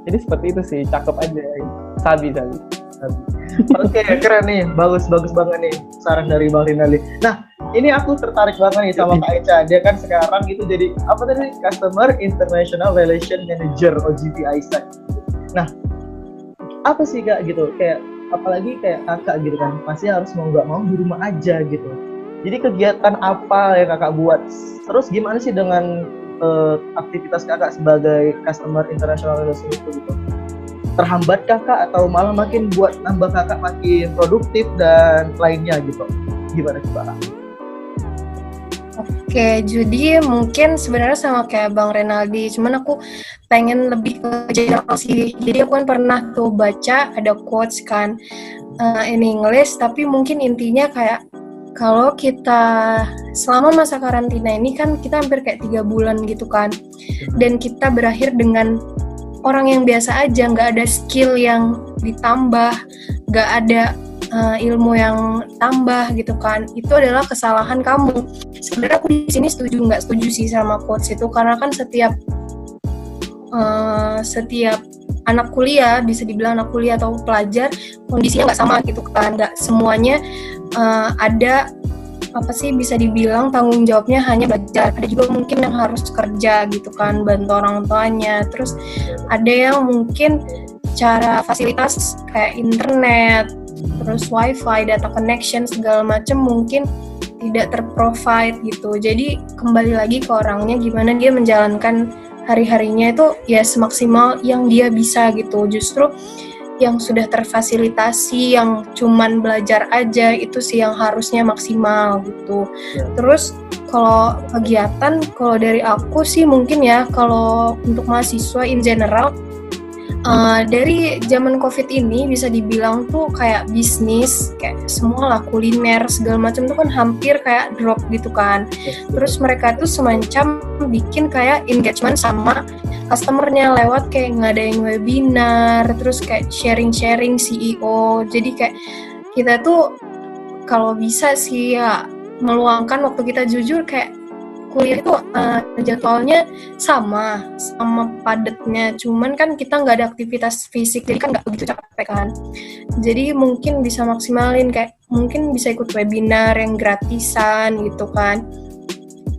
Jadi seperti itu sih, cakep aja. Sabi. Oke, keren nih, bagus banget nih saran dari Bang Rinaldi. Nah, ini aku tertarik banget nih sama Kak Eca. Dia kan sekarang itu jadi apa tadi? Customer International Relation Manager OGV ISAC. Nah, apa sih Kak gitu? Kayak apalagi kayak kakak gitu kan, pasti harus mau nggak mau di rumah aja gitu. Jadi kegiatan apa yang kakak buat? Terus gimana sih dengan aktivitas kakak sebagai customer international relation itu gitu? Terhambat kakak atau malah makin buat nambah kakak makin produktif dan lainnya gitu? Gimana coba? Oke, jadi mungkin sebenarnya sama kayak Bang Rinaldi, cuman aku pengen lebih ke general sih. Jadi aku kan pernah tuh baca ada quotes kan in English, tapi mungkin intinya kayak kalau kita selama masa karantina ini kan kita hampir kayak 3 bulan gitu kan, dan kita berakhir dengan orang yang biasa aja, nggak ada skill yang ditambah, nggak ada ilmu yang tambah gitu kan. Itu adalah kesalahan kamu. Sebenarnya aku di sini nggak setuju sih sama quotes itu, karena kan setiap anak kuliah, bisa dibilang anak kuliah atau pelajar, kondisinya nggak sama gitu kan. Nggak semuanya ada bisa dibilang tanggung jawabnya hanya belajar. Ada juga mungkin yang harus kerja gitu kan, bantu orang tuanya. Terus ada yang mungkin cara fasilitas kayak internet, terus wifi, data connection segala macam mungkin tidak terprovide gitu. Jadi kembali lagi ke orangnya, gimana dia menjalankan hari-harinya itu ya semaksimal yang dia bisa gitu. Justru yang sudah terfasilitasi, yang cuman belajar aja, itu sih yang harusnya maksimal gitu. Terus kalau kegiatan, kalau dari aku sih mungkin ya, kalau untuk mahasiswa in general, dari zaman COVID ini bisa dibilang tuh kayak bisnis, kayak semua lah, kuliner segala macam tuh kan hampir kayak drop gitu kan. Terus mereka tuh semacam bikin kayak engagement sama customernya lewat kayak ngadain webinar, terus kayak sharing-sharing CEO. Jadi kayak kita tuh kalau bisa sih ya meluangkan waktu kita, jujur kayak kuliah itu jadwalnya sama padatnya, cuman kan kita nggak ada aktivitas fisik, jadi kan nggak begitu capek kan. Jadi mungkin bisa maksimalin, kayak mungkin bisa ikut webinar yang gratisan gitu kan.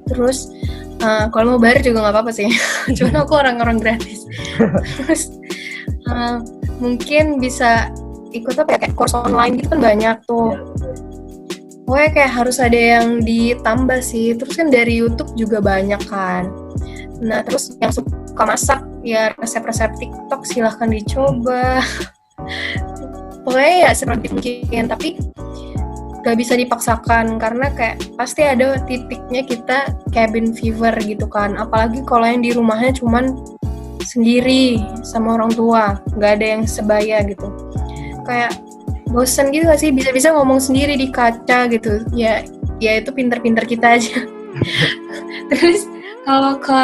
Terus kalau mau bayar juga nggak apa-apa sih. Cuman aku orang-orang gratis. Terus mungkin bisa ikut apa ya, kayak course online gitu kan banyak tuh. Pokoknya kayak harus ada yang ditambah sih. Terus kan dari YouTube juga banyak kan. Nah terus yang suka masak ya resep-resep TikTok silahkan dicoba. Pokoknya ya seperti mungkin, tapi gak bisa dipaksakan karena kayak pasti ada titiknya kita cabin fever gitu kan. Apalagi kalau yang di rumahnya cuman sendiri sama orang tua, gak ada yang sebaya gitu. Kayak bosan gitu gak sih, bisa-bisa ngomong sendiri di kaca gitu. Ya itu pinter-pinter kita aja. Terus kalau ke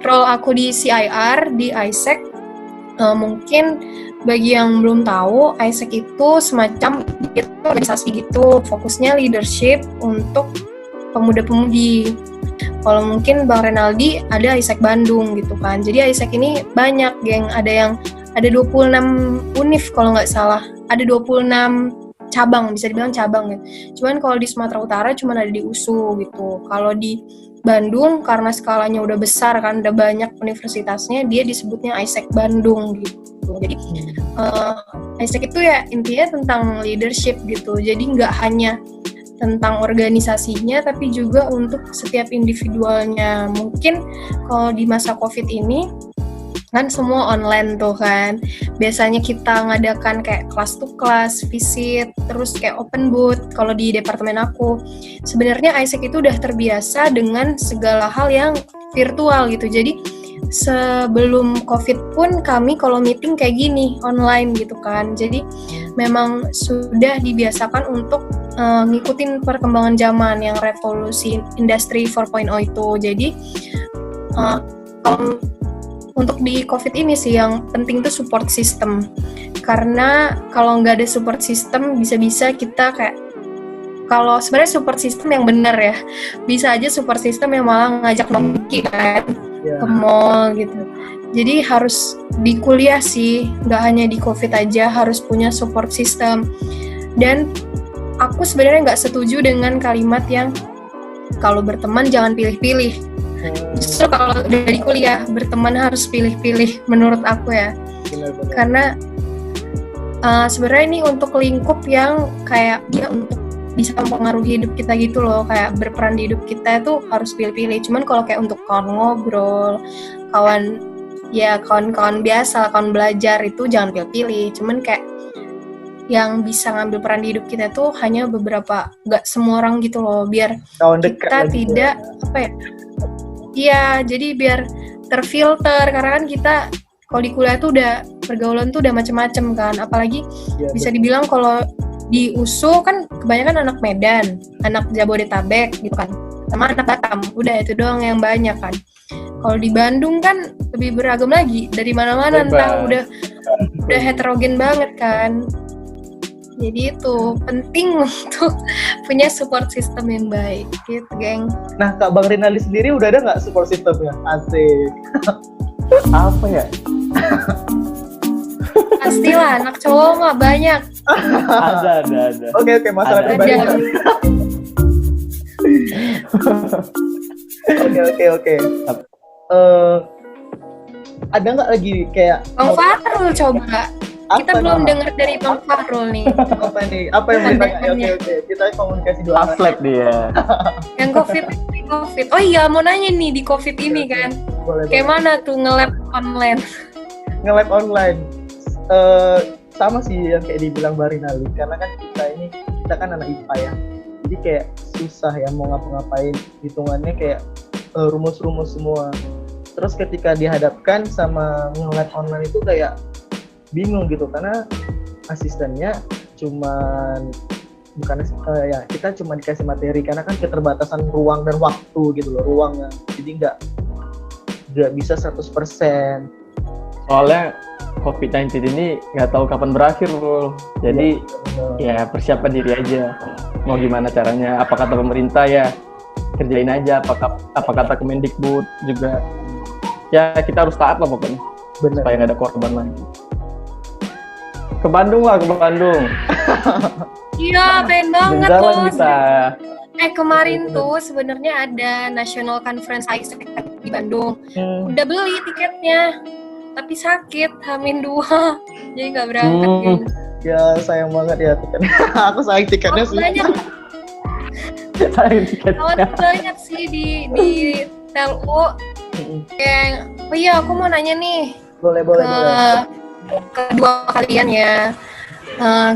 role aku di CIR, di ISEC, mungkin bagi yang belum tahu, ISEC itu semacam organisasi gitu, fokusnya leadership untuk pemuda-pemudi. Kalau mungkin Bang Renaldi ada ISEC Bandung gitu kan. Jadi ISEC ini banyak, geng. Ada 26 univ kalau nggak salah. Ada 26 cabang, bisa dibilang cabang ya. Cuman kalau di Sumatera Utara cuma ada di USU gitu. Kalau di Bandung karena skalanya udah besar kan, udah banyak universitasnya, dia disebutnya ISEC Bandung gitu. Jadi ISEC itu ya intinya tentang leadership gitu. Jadi nggak hanya tentang organisasinya, tapi juga untuk setiap individualnya. Mungkin kalau di masa COVID ini kan semua online tuh kan. Biasanya kita ngadakan kayak kelas to kelas, visit, terus kayak open booth. Kalau di departemen aku, sebenarnya ISEC itu udah terbiasa dengan segala hal yang virtual gitu. Jadi sebelum COVID pun kami kalau meeting kayak gini, online gitu kan. Jadi memang sudah dibiasakan untuk ngikutin perkembangan zaman yang revolusi industri 4.0 itu. Jadi untuk di COVID ini sih yang penting tuh support system. Karena kalau nggak ada support system, bisa-bisa kita kayak, kalau sebenarnya support system yang benar ya, bisa aja support system yang malah ngajak nongki kan, ke mall gitu. Jadi harus di kuliah sih, nggak hanya di COVID aja, harus punya support system. Dan aku sebenarnya nggak setuju dengan kalimat yang kalau berteman jangan pilih-pilih. Justru kalau dari kuliah berteman harus pilih-pilih menurut aku ya. Benar-benar. Karena sebenarnya ini untuk lingkup yang kayak dia untuk bisa mempengaruhi hidup kita gitu loh, kayak berperan di hidup kita itu harus pilih-pilih. Cuman kalau kayak untuk kawan ngobrol, kawan-kawan biasa, kawan belajar itu jangan pilih-pilih. Cuman kayak yang bisa ngambil peran di hidup kita tuh hanya beberapa, nggak semua orang gitu loh, biar Kawan dekat kita lagi tidak apa ya? Iya, jadi biar terfilter karena kan kita kalau di kuliah tuh udah pergaulan tuh udah macam-macam kan, apalagi bisa dibilang kalau di USU kan kebanyakan anak Medan, anak Jabodetabek gitu kan, sama anak Batam, udah itu doang yang banyak kan. Kalau di Bandung kan lebih beragam lagi, dari mana-mana entah udah heterogen banget kan. Jadi itu penting untuk punya support system yang baik gitu, geng. Nah, Kak Bang Rinaldi sendiri udah ada nggak support systemnya? Asik. Apa ya? Pastilah anak cowok mah banyak. Ada. Oke, masalah Ada. pribadi. Oke. Ada nggak lagi kayak Bang Farul coba. Kita belum dengar dari Bang Farul nih. apa nih? Apa yang mau ditanya? Oke. Kita komunikasi dulu. Last lab dia. Yang COVID. Oh iya, mau nanya nih di COVID ini kan. Boleh. Kayak mana tuh nge-lab online? Nge-lab online. Sama sih yang kayak dibilang Barinali, karena kan kita kan anak IPA ya, jadi kayak susah ya mau ngapa-ngapain, hitungannya kayak rumus-rumus semua. Terus ketika dihadapkan sama nge-lab online itu kayak bingung gitu, karena asistennya kita cuma dikasih materi karena kan keterbatasan ruang dan waktu gitu loh, ruangnya, jadi nggak bisa 100%. Soalnya COVID-19 ini nggak tahu kapan berakhir, bro. Jadi ya persiapan diri aja. Mau gimana caranya? Apa kata pemerintah ya kerjain aja. Apa kata Kemendikbud juga. Ya kita harus taat lah pokoknya. Bener. Supaya nggak ada korban lagi. Ke Bandung lah, ke Bandung. Iya, pengen banget Bentar loh. kita. Kemarin tuh sebenarnya ada National Conference ISEC di Bandung. Udah beli tiketnya, tapi sakit H-2, jadi nggak berangkat. Gitu. Ya sayang banget ya tiketnya. Aku sayang tiketnya sih. Sayang tiketnya. Banyak sih di TLU. Yang, oh iya aku mau nanya nih. Boleh. Kedua kalian ya.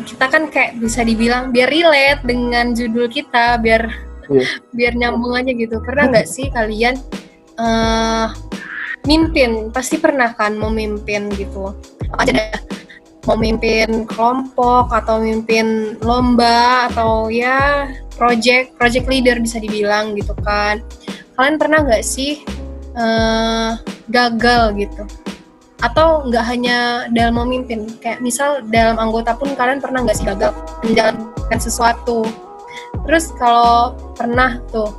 Kita kan kayak bisa dibilang biar relate dengan judul kita, biar nyambung aja gitu. Pernah nggak sih kalian mimpin? Pasti pernah kan memimpin gitu. Apa aja deh, mau mimpin kelompok atau mimpin lomba atau ya project leader bisa dibilang gitu kan. Kalian pernah nggak sih gagal gitu? Atau nggak hanya dalam memimpin, kayak misal dalam anggota pun kalian pernah nggak sih gagal menjalankan sesuatu? Terus kalau pernah tuh,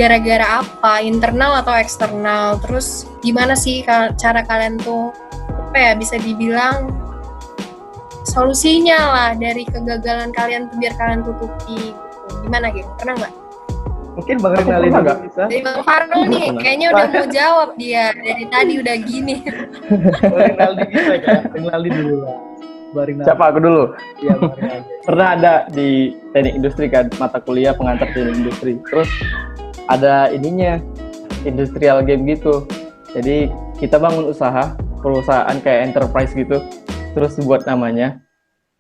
gara-gara apa? Internal atau eksternal? Terus gimana sih cara kalian tuh, apa ya, bisa dibilang solusinya lah dari kegagalan kalian tuh biar kalian tutupi gitu. Gimana gitu? Pernah nggak? Mungkin Bang Rinaldi nggak bisa. Dari Bang Farul nih, kayaknya udah mau jawab dia. Dari tadi udah gini. Bang Rinaldi bisa kan? Bang Rinaldi dulu lah. Bang Rinaldi. Siapa aku dulu? Iya, Bang Rinaldi. Pernah ada di teknik industri kan, mata kuliah pengantar teknik industri. Terus ada ininya, industrial game gitu. Jadi kita bangun perusahaan kayak enterprise gitu. Terus buat namanya.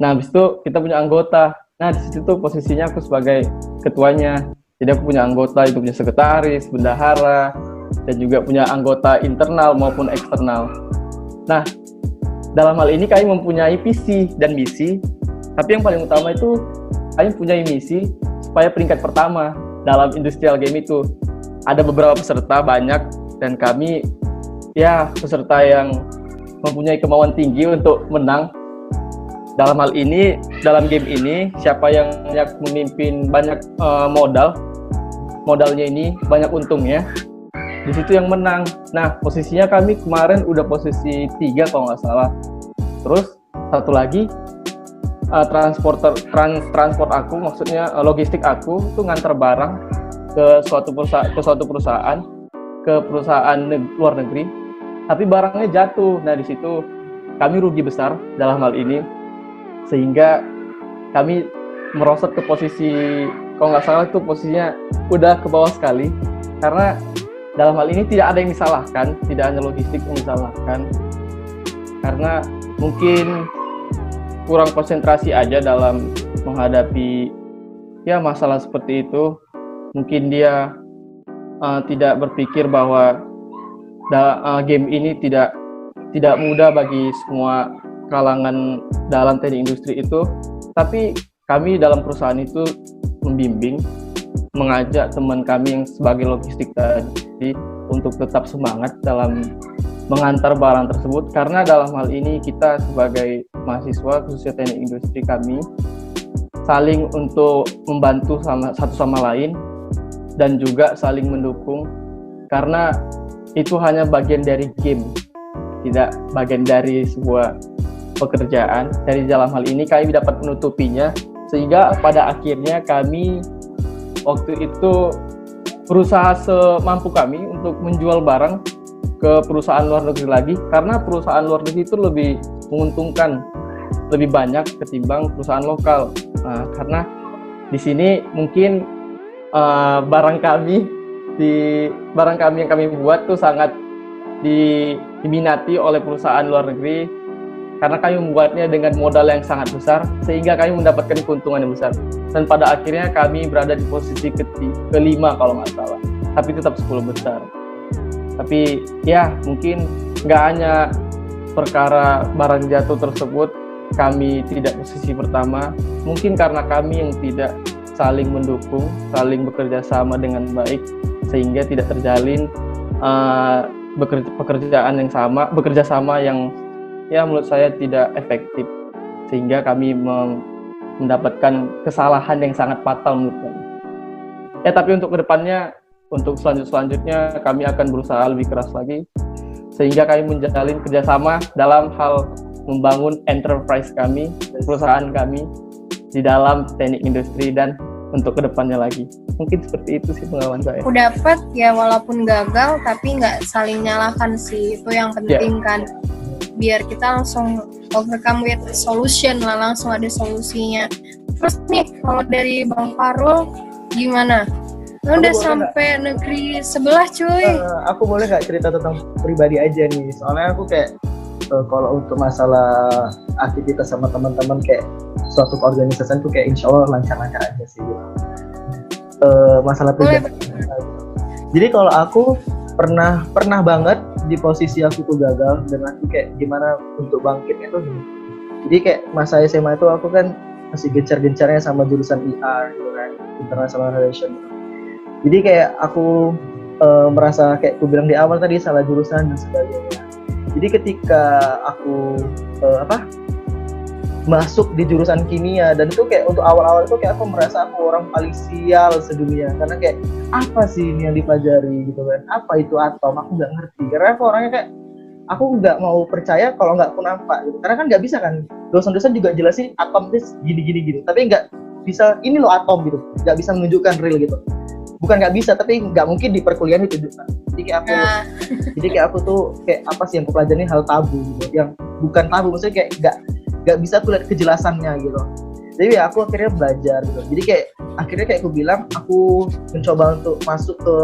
Nah, habis itu kita punya anggota. Nah, di situ tuh posisinya aku sebagai ketuanya. Jadi aku punya anggota, itu punya sekretaris, bendahara, dan juga punya anggota internal maupun eksternal. Nah, dalam hal ini kami mempunyai visi dan misi, tapi yang paling utama itu kami mempunyai misi supaya peringkat pertama dalam industrial game itu. Ada beberapa peserta banyak, dan kami ya peserta yang mempunyai kemauan tinggi untuk menang. Dalam hal ini, dalam game ini, siapa yang memimpin banyak modalnya ini banyak untungnya, di situ yang menang. Nah, posisinya kami kemarin udah posisi 3 kalau nggak salah. Terus satu lagi transport aku, maksudnya logistik aku itu ngantar barang ke suatu perusahaan luar negeri, tapi barangnya jatuh. Nah, di situ kami rugi besar dalam hal ini, sehingga kami merosot ke posisi, kalau nggak salah itu posisinya udah ke bawah sekali, karena dalam hal ini tidak ada yang disalahkan, tidak hanya logistik yang disalahkan, karena mungkin kurang konsentrasi aja dalam menghadapi ya masalah seperti itu. Mungkin dia tidak berpikir bahwa game ini tidak mudah bagi semua kalangan dalam teknik industri itu, tapi kami dalam perusahaan itu membimbing, mengajak teman kami yang sebagai logistik tadi untuk tetap semangat dalam mengantar barang tersebut, karena dalam hal ini kita sebagai mahasiswa khususnya teknik industri kami saling untuk membantu satu sama lain dan juga saling mendukung, karena itu hanya bagian dari game, tidak bagian dari sebuah pekerjaan. Dari dalam hal ini kami dapat menutupinya, sehingga pada akhirnya kami waktu itu berusaha semampu kami untuk menjual barang ke perusahaan luar negeri lagi, karena perusahaan luar negeri itu lebih menguntungkan, lebih banyak ketimbang perusahaan lokal. Nah, karena di sini mungkin barang kami yang kami buat tuh sangat diminati oleh perusahaan luar negeri, karena kami membuatnya dengan modal yang sangat besar, sehingga kami mendapatkan keuntungan yang besar. Dan pada akhirnya kami berada di posisi kelima kalau nggak salah, tapi tetap 10 besar. Tapi ya mungkin nggak hanya perkara barang jatuh tersebut kami tidak posisi pertama, mungkin karena kami yang tidak saling mendukung, saling bekerja sama dengan baik, sehingga tidak terjalin bekerja sama yang ya menurut saya tidak efektif, sehingga kami mendapatkan kesalahan yang sangat fatal menurut kami. Ya, tapi untuk kedepannya, untuk selanjutnya kami akan berusaha lebih keras lagi, sehingga kami menjalin kerjasama dalam hal membangun enterprise kami, perusahaan kami, di dalam teknik industri dan untuk kedepannya lagi. Mungkin seperti itu sih pengalaman saya. Aku dapat ya walaupun gagal tapi nggak saling nyalahkan sih, itu yang penting kan, biar kita langsung overcome with solution lah, langsung ada solusinya. Terus nih kalau dari Bang Farul gimana? Lo udah sampai negeri sebelah cuy. Aku boleh nggak cerita tentang pribadi aja nih, soalnya aku kayak kalau untuk masalah aktivitas sama teman-teman kayak suatu keorganisasian tuh kayak insya Allah lancar-lancar aja sih gitu. Masalah pribadi. Jadi kalau aku pernah banget di posisi aku tuh gagal dan aku kayak gimana untuk bangkitnya tuh gini. Jadi kayak masa SMA itu aku kan masih gencar-gencarnya sama jurusan IR gitu kan, International Relation. Jadi kayak aku merasa kayak aku bilang di awal tadi salah jurusan dan sebagainya. Jadi ketika aku masuk di jurusan kimia, dan itu kayak untuk awal-awal itu kayak aku merasa aku orang paling sial sedunia, karena kayak apa sih ini yang dipelajari gitu kan, apa itu atom, aku nggak ngerti, karena aku orangnya kayak aku nggak mau percaya kalau nggak aku nampak gitu, karena kan nggak bisa kan, dosen-dosen juga jelasin atom itu gini, tapi nggak bisa ini loh atom gitu, nggak bisa menunjukkan real gitu, bukan nggak bisa tapi nggak mungkin di perkuliahan ditunjukkan. Jadi kayak aku tuh kayak apa sih yang aku pelajari hal tabu gitu, yang bukan tabu, maksudnya kayak nggak bisa aku lihat kejelasannya gitu. Jadi ya aku akhirnya belajar gitu. Jadi kayak akhirnya kayak aku bilang aku mencoba untuk masuk ke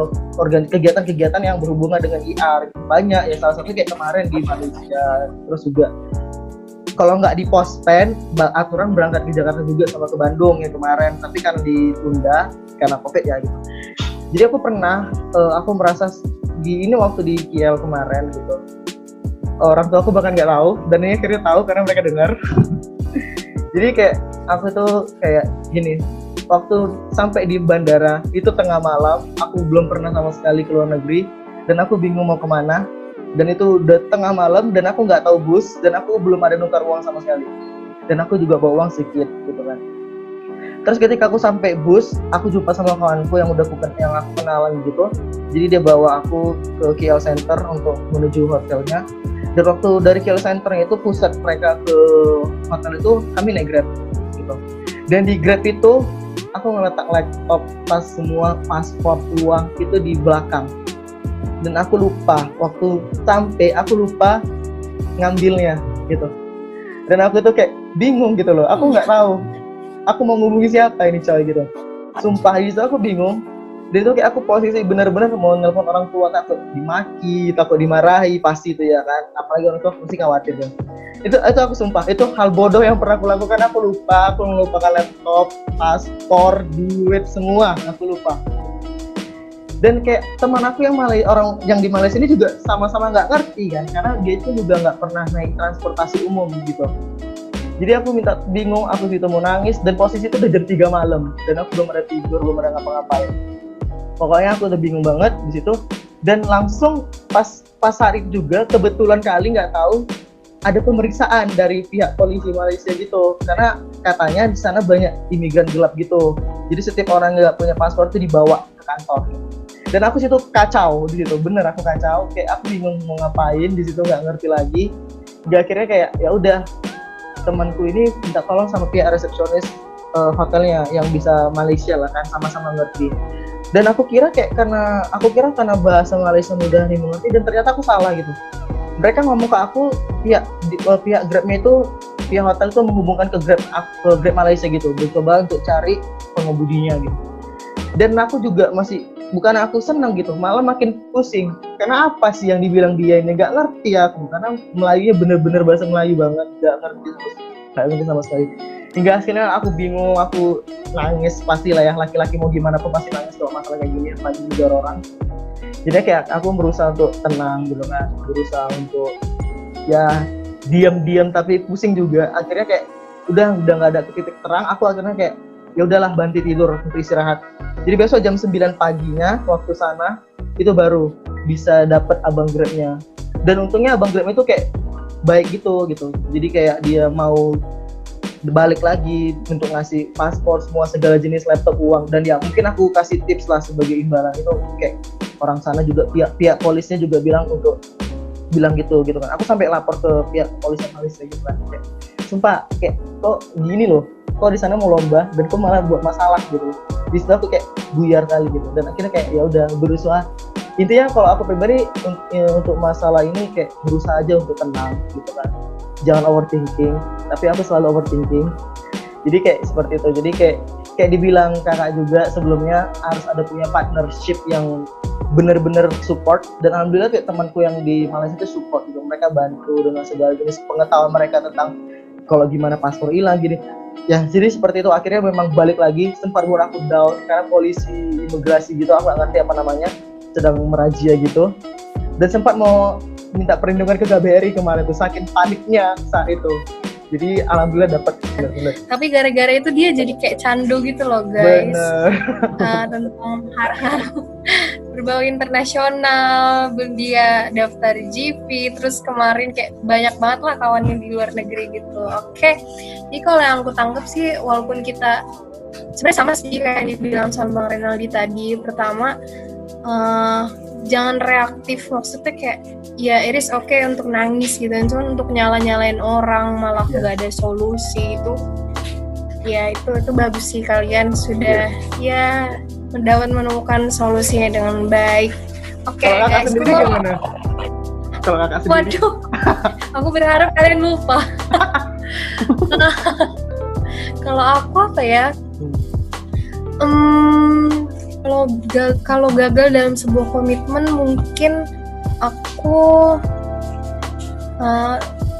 kegiatan-kegiatan yang berhubungan dengan IR banyak ya, salah satunya kayak kemarin di Malaysia, terus juga kalau nggak di Pospen aturan berangkat ke Jakarta juga sama ke Bandung ya kemarin, tapi kan ditunda karena COVID ya gitu. Jadi aku pernah aku merasa ini waktu di KL kemarin gitu, orang tua aku bahkan nggak tahu, dan ini akhirnya tahu karena mereka dengar. Jadi kayak aku tuh kayak gini, waktu sampai di bandara itu tengah malam, aku belum pernah sama sekali ke luar negeri dan aku bingung mau kemana, dan itu udah tengah malam dan aku nggak tahu bus dan aku belum ada nukar uang sama sekali, dan aku juga bawa uang sedikit gitu kan. Terus ketika aku sampai bus, aku jumpa sama kawanku yang aku kenalan gitu. Jadi dia bawa aku ke KL Center untuk menuju hotelnya. Dan waktu dari KL Center itu pusat mereka ke hotel itu kami naik Grab gitu. Dan di Grab itu aku ngeletak laptop, tas semua, paspor, uang itu di belakang. Dan aku lupa waktu sampai aku lupa ngambilnya gitu. Dan aku tuh kayak bingung gitu loh. Aku nggak tahu aku mau ngubungi siapa ini coy gitu. Sumpah itu aku bingung. Dan itu kayak aku posisi benar-benar mau nelpon orang tua, takut dimaki, takut dimarahi pasti itu ya kan. Apalagi orang tua pasti khawatir ya. Itu aku sumpah, itu hal bodoh yang pernah aku lakukan. Aku melupakan laptop, paspor, duit semua, aku lupa. Dan kayak teman aku orang yang di Malaysia ini juga sama-sama nggak ngerti kan, karena dia itu juga nggak pernah naik transportasi umum gitu. Jadi aku bingung, aku situ mau nangis, dan posisi itu udah jam 3 malam dan aku belum ada tidur, belum ada ngapa-ngapain. Pokoknya aku udah bingung banget di situ. Dan langsung pas hari itu juga kebetulan kali nggak tahu ada pemeriksaan dari pihak polisi Malaysia gitu, karena katanya di sana banyak imigran gelap gitu. Jadi setiap orang nggak punya paspor itu dibawa ke kantor. Dan aku situ kacau di situ, bener aku kacau, kayak aku bingung mau ngapain di situ, nggak ngerti lagi. Jadi akhirnya kayak ya udah, temanku ini minta tolong sama pihak resepsionis hotelnya yang bisa Malaysia lah kan, sama-sama ngerti. Dan aku kira karena bahasa Malaysia mudah nih mengerti, dan ternyata aku salah gitu. Mereka ngomong ke aku pihak Grabnya itu, pihak hotel itu menghubungkan ke Grab Malaysia gitu, mencoba untuk cari pengemudinya gitu. Dan aku juga bukan aku senang gitu, malah makin pusing. Karena apa sih yang dibilang dia ini, nggak ngerti aku, karena Melayunya bener-bener bahasa Melayu banget, nggak ngerti sama sekali. Hingga akhirnya aku bingung, aku nangis pastilah ya, laki-laki mau gimana pun pasti nangis kalau masalah kayak gini, apalagi juga orang. Jadi kayak aku berusaha untuk tenang gitu kan, berusaha untuk ya diam-diam tapi pusing juga. Akhirnya kayak udah nggak ada titik terang, aku akhirnya kayak ya udahlah, banti tidur untuk istirahat. Jadi besok jam 9 paginya waktu sana itu baru bisa dapat abang Grabnya. Dan untungnya abang Grabnya itu kayak baik gitu. Jadi kayak dia mau balik lagi untuk ngasih paspor, semua segala jenis, laptop, uang. Dan ya mungkin aku kasih tips lah sebagai imbalan itu, kayak orang sana juga pihak polisnya juga bilang gitu kan. Aku sampai lapor ke pihak polisi Malaysia gitu kan. Kayak, sumpah kayak kok gini loh, kok di sana mau lomba dan kok malah buat masalah gitu. Di situ aku kayak buyar kali gitu, dan akhirnya kayak ya udah berusaha. Intinya kalau aku pribadi untuk masalah ini kayak berusaha aja untuk tenang gitu kan, jangan overthinking. Tapi aku selalu overthinking, jadi kayak seperti itu. Jadi kayak dibilang kakak juga sebelumnya, harus ada punya partnership yang benar-benar support. Dan alhamdulillah kayak temanku yang di Malaysia itu support gitu, mereka bantu dengan segala jenis pengetahuan mereka tentang kalau gimana paspor hilang gini ya. Jadi seperti itu, akhirnya memang balik lagi. Sempat buat aku down karena polisi imigrasi gitu, aku nggak ngerti apa namanya, sedang merazia gitu, dan sempat mau minta perlindungan ke KBRI kemarin tuh, saking paniknya saat itu. Jadi alhamdulillah dapat benar-benar. Tapi gara-gara itu dia jadi kayak candu gitu loh guys. Bener. Tentang harap berbau internasional, dia daftar GP, terus kemarin kayak banyak banget lah kawannya di luar negeri gitu. Oke, jadi kalau yang aku tangkap sih, walaupun kita sebenarnya sama sih kayak yang dibilang sama Bang Renaldi tadi. Pertama, jangan reaktif, maksudnya kayak ya it is okay untuk nangis gitu, cuman untuk nyalain orang malah nggak ada solusi itu ya, itu bagus sih kalian sudah ya dapat menemukan solusinya dengan baik. Oke, Kalau kakak guys, sendiri gimana? Kalau kakak sendiri? Waduh, aku berharap kalian lupa. Kalau aku apa ya? Kalau gagal dalam sebuah komitmen, mungkin aku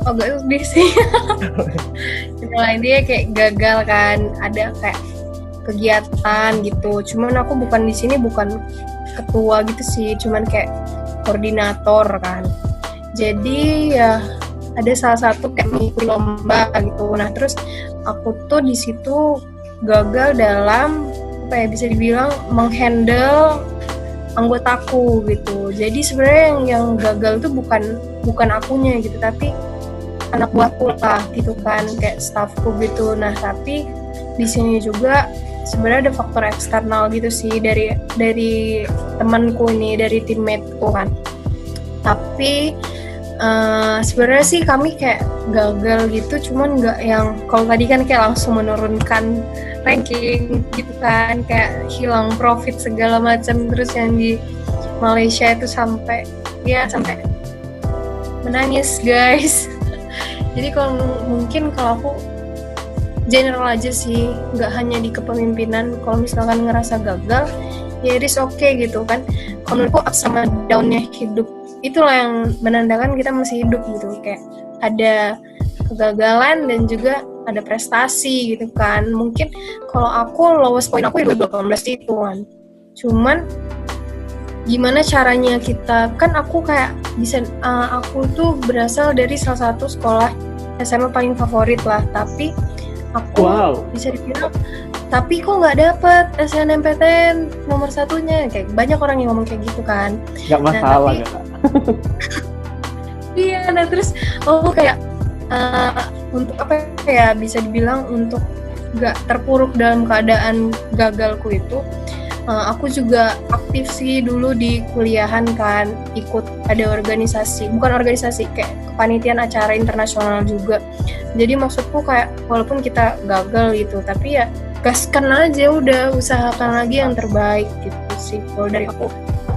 agak sedih sih. Setelah dia kayak gagal kan, ada kayak kegiatan gitu. Cuman aku bukan di sini, bukan ketua gitu sih, cuman kayak koordinator kan. Jadi ya ada salah satu kayak mengikuti lomba gitu. Nah terus aku tuh di situ gagal dalam apa ya, bisa dibilang menghandle anggotaku gitu. Jadi sebenarnya yang gagal tuh bukan akunya gitu, tapi anak buahku lah gitu kan, kayak staffku gitu. Nah tapi di sini juga sebenarnya ada faktor eksternal gitu sih dari temanku ini, dari teammateku kan. Tapi sebenarnya sih kami kayak gagal gitu, cuman nggak yang kalau tadi kan kayak langsung menurunkan ranking gitu kan, kayak hilang profit segala macam. Terus yang di Malaysia itu sampai menangis guys. Jadi kalau mungkin kalau aku general aja sih, nggak hanya di kepemimpinan. Kalau misalkan ngerasa gagal, ya it is okay gitu kan. Kalau menurutku up sama down-nya hidup, itulah yang menandakan kita masih hidup gitu. Kayak ada kegagalan dan juga ada prestasi gitu kan. Mungkin kalau aku lowest point aku di 2018 itu kan. Cuman gimana caranya kita, kan aku kayak bisa aku tuh berasal dari salah satu sekolah SMA paling favorit lah, tapi aku bisa dibilang tapi kok nggak dapet SNMPTN nomor satunya. Kayak banyak orang yang ngomong kayak gitu kan. Nggak masalah ya. Iya, nah terus kayak untuk apa ya, bisa dibilang untuk gak terpuruk dalam keadaan gagalku itu, aku juga aktif sih dulu di kuliahan kan, ikut ada organisasi, bukan organisasi, kayak kepanitiaan acara internasional juga. Jadi maksudku kayak walaupun kita gagal gitu, tapi ya gaskan aja, udah usahakan lagi yang terbaik gitu sih kalau dari aku.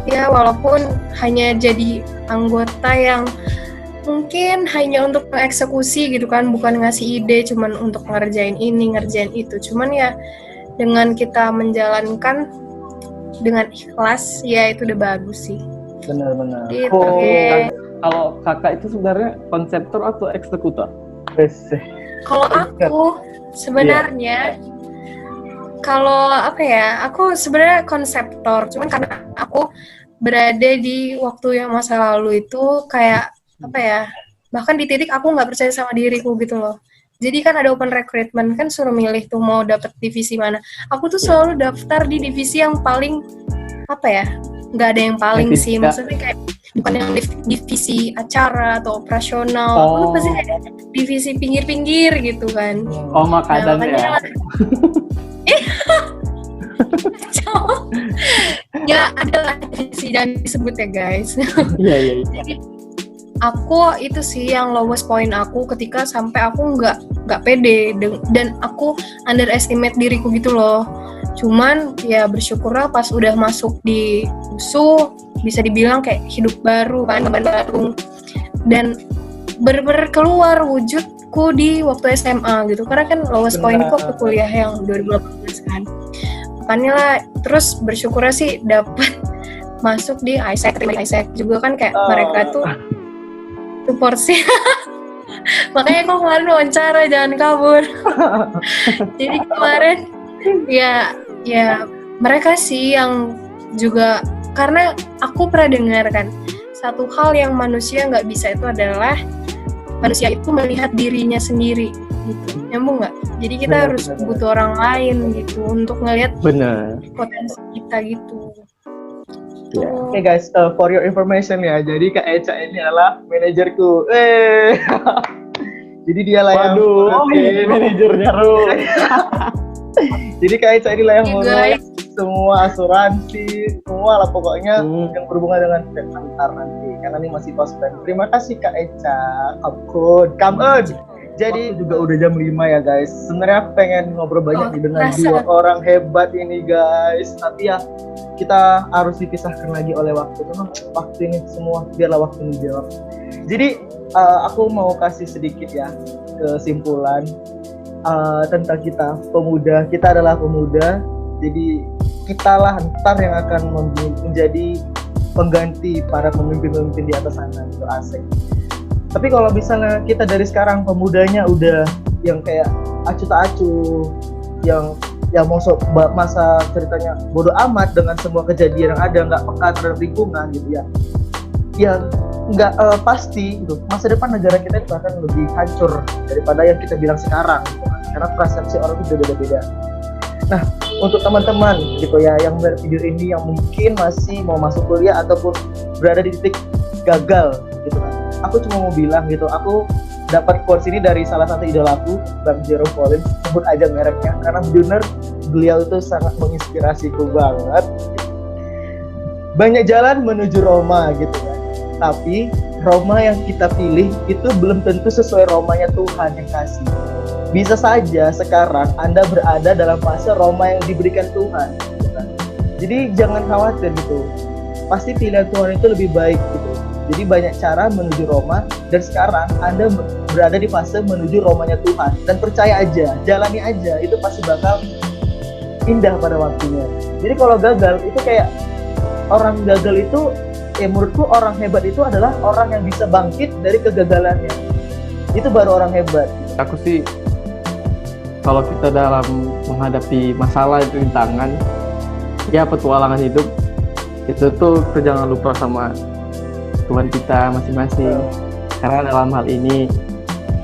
Ya walaupun hanya jadi anggota yang mungkin hanya untuk mengeksekusi gitu kan, bukan ngasih ide, cuman untuk ngerjain ini, ngerjain itu. Cuman ya dengan kita menjalankan dengan ikhlas, ya itu udah bagus sih. Benar-benar. Gitu. Kalau kakak itu sebenarnya konseptor atau eksekutor? Kalau aku sebenarnya kalau apa ya, aku sebenarnya konseptor. Cuman karena aku berada di waktu yang masa lalu itu kayak apa ya, bahkan di titik aku nggak percaya sama diriku gitu loh. Jadi kan ada open recruitment, kan suruh milih tuh mau dapet divisi mana. Aku tuh selalu daftar di divisi yang paling apa ya, nggak ada yang paling sih, maksudnya kayak bukan yang divisi acara atau operasional. Aku tuh pasti kayak divisi pinggir-pinggir gitu kan. Makanan ya. Ya ada divisi, jangan disebut ya guys. Iya. aku itu sih yang lowest point aku ketika sampai aku nggak pede dan aku underestimate diriku gitu loh. Cuman ya bersyukurlah pas udah masuk di USU bisa dibilang kayak hidup baru kan, beban baru, dan bener-bener keluar wujudku di waktu SMA gitu, karena kan lowest pointku waktu kuliah yang 2018 kan. Makanya lah terus bersyukurnya sih dapat masuk di ISEC, terima ISEC juga kan kayak mereka tuh support sih. Makanya aku kemarin wawancara jangan kabur. Jadi kemarin ya mereka sih yang juga, karena aku pernah dengar kan satu hal yang manusia nggak bisa itu adalah manusia itu melihat dirinya sendiri gitu. Nyambung nggak? Jadi kita harus butuh orang lain gitu untuk ngelihat potensi kita gitu. Oke guys, for your information ya, jadi Kak Eca ini adalah manajerku. Jadi dia lah yang manajernya Ru. Jadi Kak Eca ini lah yang ngurus semua asuransi, semua lah pokoknya yang berhubungan dengan antar nanti. Karena ini masih prospek. Terima kasih Kak Eca, come on. Jadi juga udah jam 5 ya guys. Sebenarnya aku pengen ngobrol banyak dengan dua orang hebat ini guys. Tapi ya kita harus dipisahkan lagi oleh waktu. Memang waktu ini semua biarlah waktu menjawab. Jadi aku mau kasih sedikit ya kesimpulan tentang kita pemuda. Kita adalah pemuda. Jadi kita lah ntar yang akan menjadi pengganti para pemimpin-pemimpin di atas sana, itu asik. Tapi kalau misalnya kita dari sekarang pemudanya udah yang kayak acuh tak acuh, yang masa ceritanya bodoh amat dengan semua kejadian yang ada, nggak peka terhadap lingkungan gitu ya, yang nggak pasti gitu, masa depan negara kita itu akan lebih hancur daripada yang kita bilang sekarang gitu, karena persepsi orang itu beda-beda. Nah, untuk teman-teman gitu ya yang melihat video ini yang mungkin masih mau masuk kuliah ataupun berada di titik gagal gitu kan, aku cuma mau bilang gitu, aku dapat quotes ini dari salah satu idolaku, Bang Jerome Pauline, sebut aja mereknya karena benar beliau itu sangat menginspirasiku banget. Banyak jalan menuju Roma gitu kan, tapi Roma yang kita pilih itu belum tentu sesuai Romanya Tuhan yang kasih. Bisa saja sekarang Anda berada dalam fase Roma yang diberikan Tuhan gitu kan? Jadi jangan khawatir gitu, pasti pilihan Tuhan itu lebih baik gitu. Jadi banyak cara menuju Roma, dan sekarang Anda berada di fase menuju Romanya Tuhan, dan percaya aja, jalani aja, itu pasti bakal indah pada waktunya. Jadi kalau gagal itu kayak orang gagal itu, menurutku orang hebat itu adalah orang yang bisa bangkit dari kegagalannya. Itu baru orang hebat. Aku sih kalau kita dalam menghadapi masalah itu rintangan, ya petualangan hidup itu tuh kita jangan lupa sama Tuhan kita masing-masing. Karena dalam hal ini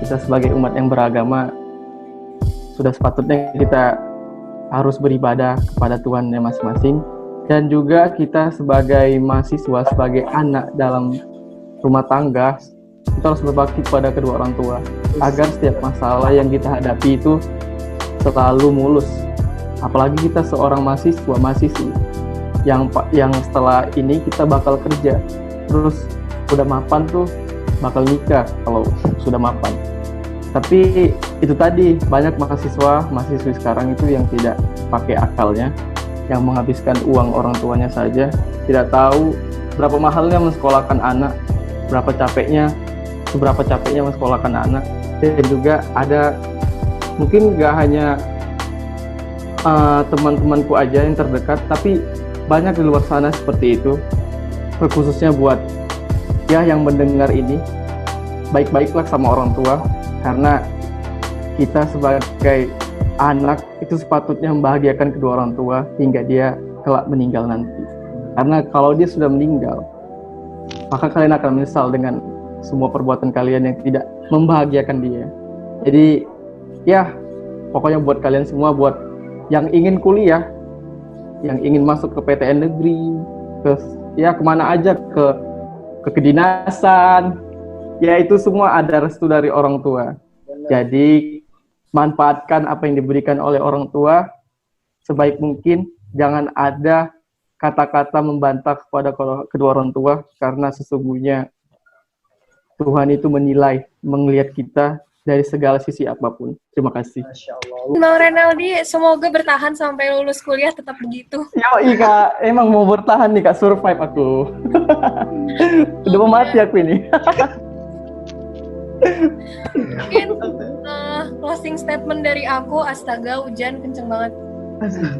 kita sebagai umat yang beragama sudah sepatutnya kita harus beribadah kepada Tuhan yang masing-masing, dan juga kita sebagai mahasiswa, sebagai anak dalam rumah tangga, kita harus berbakti kepada kedua orang tua agar setiap masalah yang kita hadapi itu selalu mulus. Apalagi kita seorang mahasiswi yang setelah ini kita bakal kerja, terus udah mapan tuh bakal nikah kalau sudah mapan. Tapi itu tadi, banyak mahasiswi sekarang itu yang tidak pakai akalnya, yang menghabiskan uang orang tuanya saja, tidak tahu berapa mahalnya mensekolahkan anak, seberapa capeknya mensekolahkan anak. Dan juga ada, mungkin gak hanya teman-temanku aja yang terdekat, tapi banyak di luar sana seperti itu. Khususnya buat ya yang mendengar ini, baik-baiklah sama orang tua, karena kita sebagai anak itu sepatutnya membahagiakan kedua orang tua hingga dia kelak meninggal nanti. Karena kalau dia sudah meninggal, maka kalian akan menyesal dengan semua perbuatan kalian yang tidak membahagiakan dia. Jadi ya pokoknya buat kalian semua, buat yang ingin kuliah, yang ingin masuk ke PTN negeri, kemana aja, ke kedinasan, ya itu semua ada restu dari orang tua. Jadi manfaatkan apa yang diberikan oleh orang tua sebaik mungkin. Jangan ada kata-kata membantah kepada kedua orang tua, karena sesungguhnya Tuhan itu menilai, melihat kita dari segala sisi apapun. Terima kasih. Masya Allah. Bang Renaldi, semoga bertahan sampai lulus kuliah tetap begitu. Yoi Kak, emang mau bertahan nih Kak, survive aku. Udah mau mati aku ini. Mungkin closing statement dari aku, astaga hujan kenceng banget.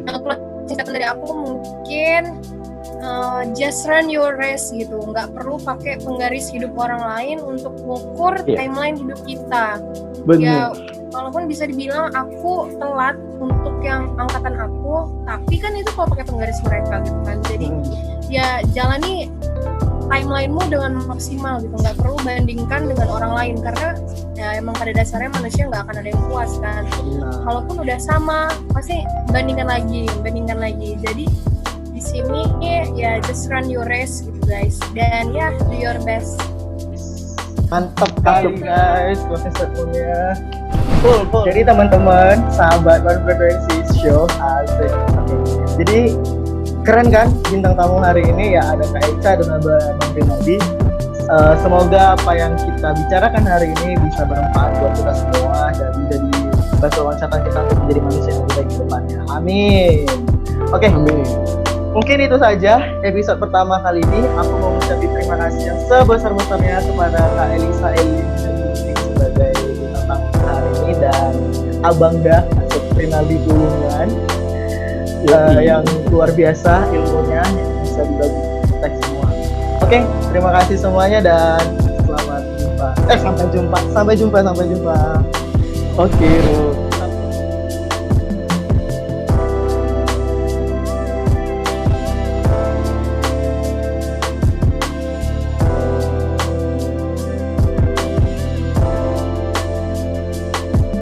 Closing statement dari aku mungkin just run your race gitu, nggak perlu pakai penggaris hidup orang lain untuk mengukur timeline hidup kita. Bener. Ya walaupun bisa dibilang aku telat untuk yang angkatan aku, tapi kan itu kalau pakai penggaris mereka gitu kan. Jadi ya jalani timelinemu dengan maksimal gitu, nggak perlu bandingkan dengan orang lain karena ya emang pada dasarnya manusia nggak akan ada yang puas kan. Kalaupun udah sama pasti bandingkan lagi. Jadi di sini ya just run your race gitu guys, dan ya do your best. Mantap kali guys closing statementnya. Cool. Jadi teman-teman, sahabat One Frequency Show, asik. Jadi keren kan bintang tamu hari ini ya, ada Kak Echa dan ada Bang Renaldi. Semoga apa yang kita bicarakan hari ini bisa bermanfaat buat kita semua dan menjadi batu loncatan kita untuk menjadi manusia yang lebih baik ke depannya. Amin. Oke. Mungkin itu saja episode pertama kali ini. Aku mau mengucapkan terima kasih yang sebesar-besarnya kepada Kak Elisa Elin sebagai bintang tamu hari ini, dan Abang Dah atau Renaldi Gulungan yang luar biasa ilmunya yang bisa dibagi kita semua. Oke, terima kasih semuanya dan selamat jumpa. Sampai jumpa. Oke.